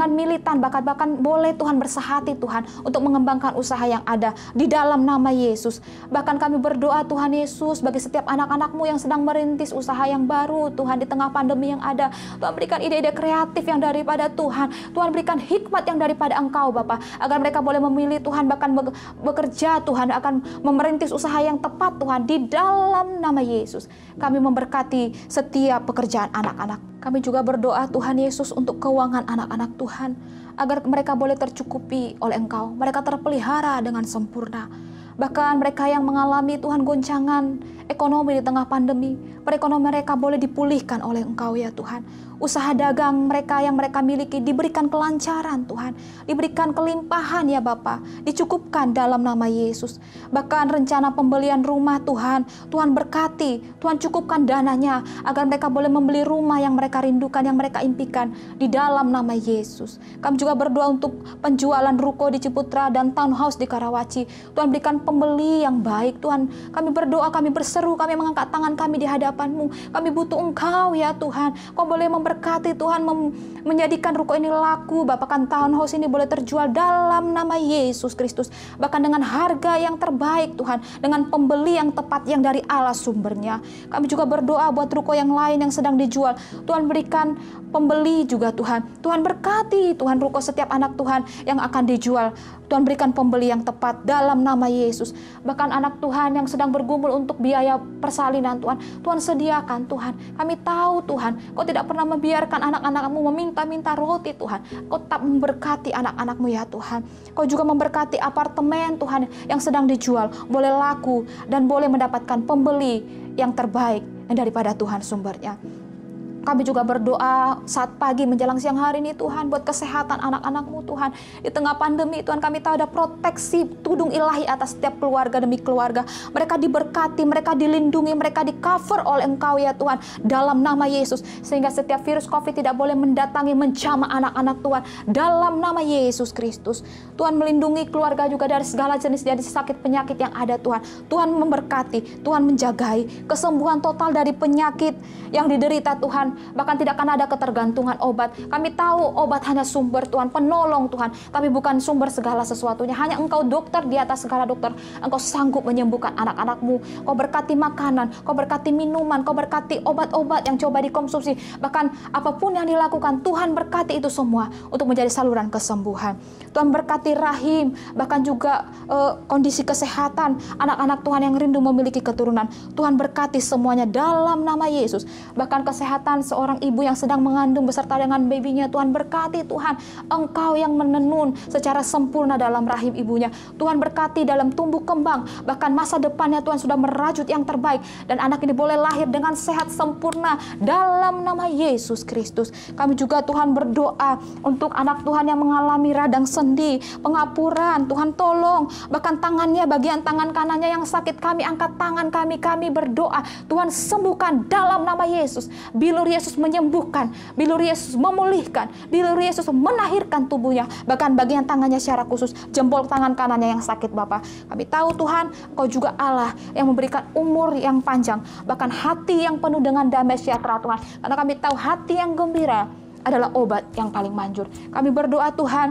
militan, bahkan boleh Tuhan bersahati Tuhan untuk mengembangkan usaha yang ada di dalam nama Yesus. Bahkan kami berdoa Tuhan Yesus bagi setiap anak-anak-Mu yang sedang merintis usaha yang baru Tuhan di tengah pandemi yang ada. Tuhan berikan ide-ide kreatif yang daripada Tuhan. Tuhan berikan hikmat yang daripada Engkau Bapa, agar mereka boleh memilih Tuhan, bahkan bekerja Tuhan, akan memerintis usaha yang tepat Tuhan di dalam nama Yesus. Kami memberkati setiap pekerjaan anak-anak. Kami juga berdoa Tuhan Yesus untuk keuangan anak-anak Tuhan, agar mereka boleh tercukupi oleh Engkau, mereka terpelihara dengan sempurna. Bahkan mereka yang mengalami Tuhan goncangan ekonomi di tengah pandemi, perekonomian mereka boleh dipulihkan oleh Engkau ya Tuhan. Usaha dagang mereka yang mereka miliki diberikan kelancaran Tuhan, diberikan kelimpahan ya Bapa, dicukupkan dalam nama Yesus. Bahkan rencana pembelian rumah Tuhan, Tuhan berkati, Tuhan cukupkan dananya, agar mereka boleh membeli rumah yang mereka rindukan, yang mereka impikan di dalam nama Yesus. Kami juga berdoa untuk penjualan ruko di Ciputra dan townhouse di Karawaci. Tuhan berikan pembeli yang baik Tuhan. Kami berdoa, kami berseru, kami mengangkat tangan kami di hadapan-Mu. Kami butuh Engkau ya Tuhan. Kau boleh memberkati Tuhan, menjadikan ruko ini laku. Bahkan townhouse ini boleh terjual dalam nama Yesus Kristus. Bahkan dengan harga yang terbaik Tuhan, dengan pembeli yang tepat yang dari Allah sumbernya. Kami juga berdoa buat ruko yang lain yang sedang dijual. Tuhan berikan pembeli juga Tuhan. Tuhan berkati Tuhan ruko setiap anak Tuhan yang akan dijual. Tuhan berikan pembeli yang tepat dalam nama Yesus. Bahkan anak Tuhan yang sedang bergumul untuk biaya persalinan Tuhan, Tuhan sediakan Tuhan. Kami tahu Tuhan, Kau tidak pernah membiarkan anak-anak-Mu meminta-minta roti Tuhan. Kau tetap memberkati anak-anak-Mu ya Tuhan. Kau juga memberkati apartemen Tuhan yang sedang dijual, boleh laku dan boleh mendapatkan pembeli yang terbaik yang daripada Tuhan sumbernya. Kami juga berdoa saat pagi menjelang siang hari ini Tuhan, buat kesehatan anak-anak-Mu Tuhan. Di tengah pandemi Tuhan, kami tahu ada proteksi tudung ilahi atas setiap keluarga demi keluarga. Mereka diberkati, mereka dilindungi, mereka di cover oleh Engkau ya Tuhan, dalam nama Yesus. Sehingga setiap virus COVID tidak boleh mendatangi, menjamah anak-anak Tuhan, dalam nama Yesus Kristus. Tuhan melindungi keluarga juga dari segala jenis sakit penyakit yang ada Tuhan. Tuhan memberkati, Tuhan menjagai kesembuhan total dari penyakit yang diderita Tuhan. Bahkan tidak akan ada ketergantungan obat. Kami tahu obat hanya sumber Tuhan, penolong Tuhan, tapi bukan sumber segala sesuatunya. Hanya Engkau dokter di atas segala dokter. Engkau sanggup menyembuhkan anak-anak-Mu. Kau berkati makanan, Kau berkati minuman, Kau berkati obat-obat yang coba dikonsumsi. Bahkan apapun yang dilakukan, Tuhan berkati itu semua untuk menjadi saluran kesembuhan. Tuhan berkati rahim, bahkan juga kondisi kesehatan anak-anak Tuhan yang rindu memiliki keturunan. Tuhan berkati semuanya dalam nama Yesus. Bahkan kesehatan seorang ibu yang sedang mengandung beserta dengan babynya, Tuhan berkati Tuhan. Engkau yang menenun secara sempurna dalam rahim ibunya. Tuhan berkati dalam tumbuh kembang, bahkan masa depannya Tuhan sudah merajut yang terbaik, dan anak ini boleh lahir dengan sehat sempurna dalam nama Yesus Kristus. Kami juga Tuhan berdoa untuk anak Tuhan yang mengalami radang sendi, pengapuran. Tuhan tolong, bahkan tangannya, bagian tangan kanannya yang sakit, kami angkat tangan kami berdoa, Tuhan sembuhkan dalam nama Yesus. Bilur Yesus menyembuhkan, bilur Yesus memulihkan, bilur Yesus menahirkan tubuhnya, bahkan bagian tangannya secara khusus, jempol tangan kanannya yang sakit Bapa. Kami tahu Tuhan, Engkau juga Allah yang memberikan umur yang panjang, bahkan hati yang penuh dengan damai sejahtera Tuhan. Karena kami tahu hati yang gembira adalah obat yang paling manjur. Kami berdoa Tuhan,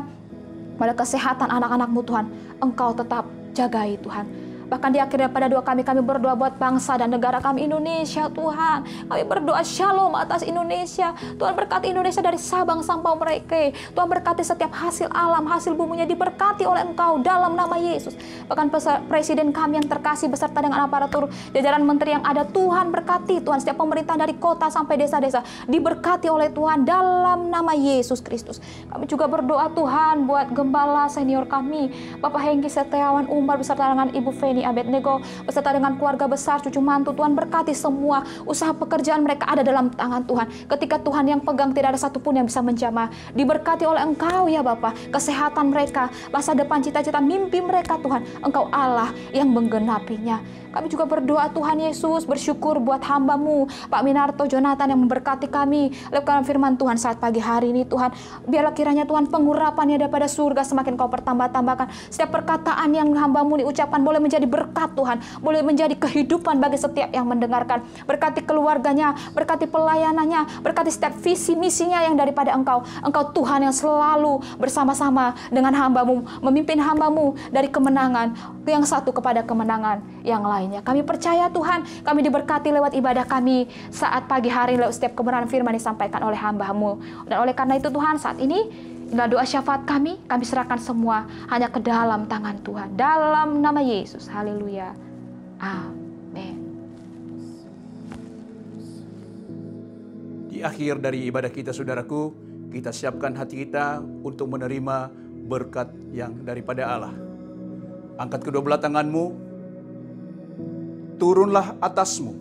pada kesehatan anak-anak-Mu Tuhan, Engkau tetap jagai Tuhan. Bahkan di akhir daripada doa kami berdoa buat bangsa dan negara kami Indonesia Tuhan. Kami berdoa shalom atas Indonesia. Tuhan berkati Indonesia dari Sabang sampai Merauke. Tuhan berkati setiap hasil alam, hasil buminya diberkati oleh Engkau dalam nama Yesus. Bahkan Presiden kami yang terkasih beserta dengan aparatur jajaran menteri yang ada, Tuhan berkati Tuhan. Setiap pemerintah dari kota sampai desa-desa diberkati oleh Tuhan dalam nama Yesus Kristus. Kami juga berdoa Tuhan buat gembala senior kami, Bapak Hengki Setiawan Umar beserta dengan Ibu Feni Abednego beserta dengan keluarga besar, cucu mantu. Tuhan berkati semua usaha pekerjaan mereka ada dalam tangan Tuhan. Ketika Tuhan yang pegang, tidak ada satupun yang bisa menjamah. Diberkati oleh Engkau ya Bapa, kesehatan mereka, masa depan, cita-cita, mimpi mereka Tuhan, Engkau Allah yang menggenapinya. Kami juga berdoa Tuhan Yesus, bersyukur buat hamba-Mu Pak Minarto Jonathan yang memberkati kami lewat firman Tuhan saat pagi hari ini Tuhan. Biarlah kiranya Tuhan pengurapannya daripada surga semakin Kau pertambah-tambahkan. Setiap perkataan yang hamba-Mu diucapkan boleh menjadi berkat Tuhan, boleh menjadi kehidupan bagi setiap yang mendengarkan. Berkati keluarganya, berkati pelayanannya, berkati setiap visi misinya yang daripada Engkau. Engkau Tuhan yang selalu bersama-sama dengan hamba-Mu, memimpin hamba-Mu dari kemenangan yang satu kepada kemenangan yang lainnya. Kami percaya Tuhan, kami diberkati lewat ibadah kami saat pagi hari, lewat setiap kebenaran firman disampaikan oleh hamba-Mu. Dan oleh karena itu Tuhan, saat ini inilah doa syafaat kami serahkan semua hanya ke dalam tangan Tuhan. Dalam nama Yesus, haleluya. Amin. Di akhir dari ibadah kita saudaraku, kita siapkan hati kita untuk menerima berkat yang daripada Allah. Angkat kedua belah tanganmu, turunlah atasmu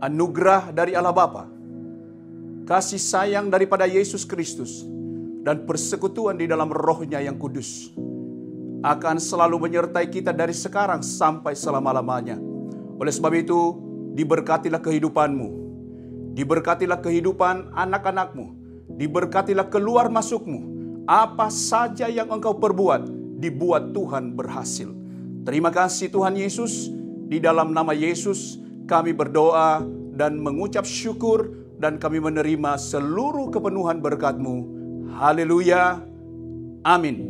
anugerah dari Allah Bapa, kasih sayang daripada Yesus Kristus, dan persekutuan di dalam Roh-Nya yang kudus akan selalu menyertai kita dari sekarang sampai selama-lamanya. Oleh sebab itu, diberkatilah kehidupanmu, diberkatilah kehidupan anak-anakmu, diberkatilah keluar masukmu. Apa saja yang engkau perbuat, dibuat Tuhan berhasil. Terima kasih Tuhan Yesus, di dalam nama Yesus kami berdoa dan mengucap syukur dan kami menerima seluruh kepenuhan berkat-Mu. Haleluya. Amin.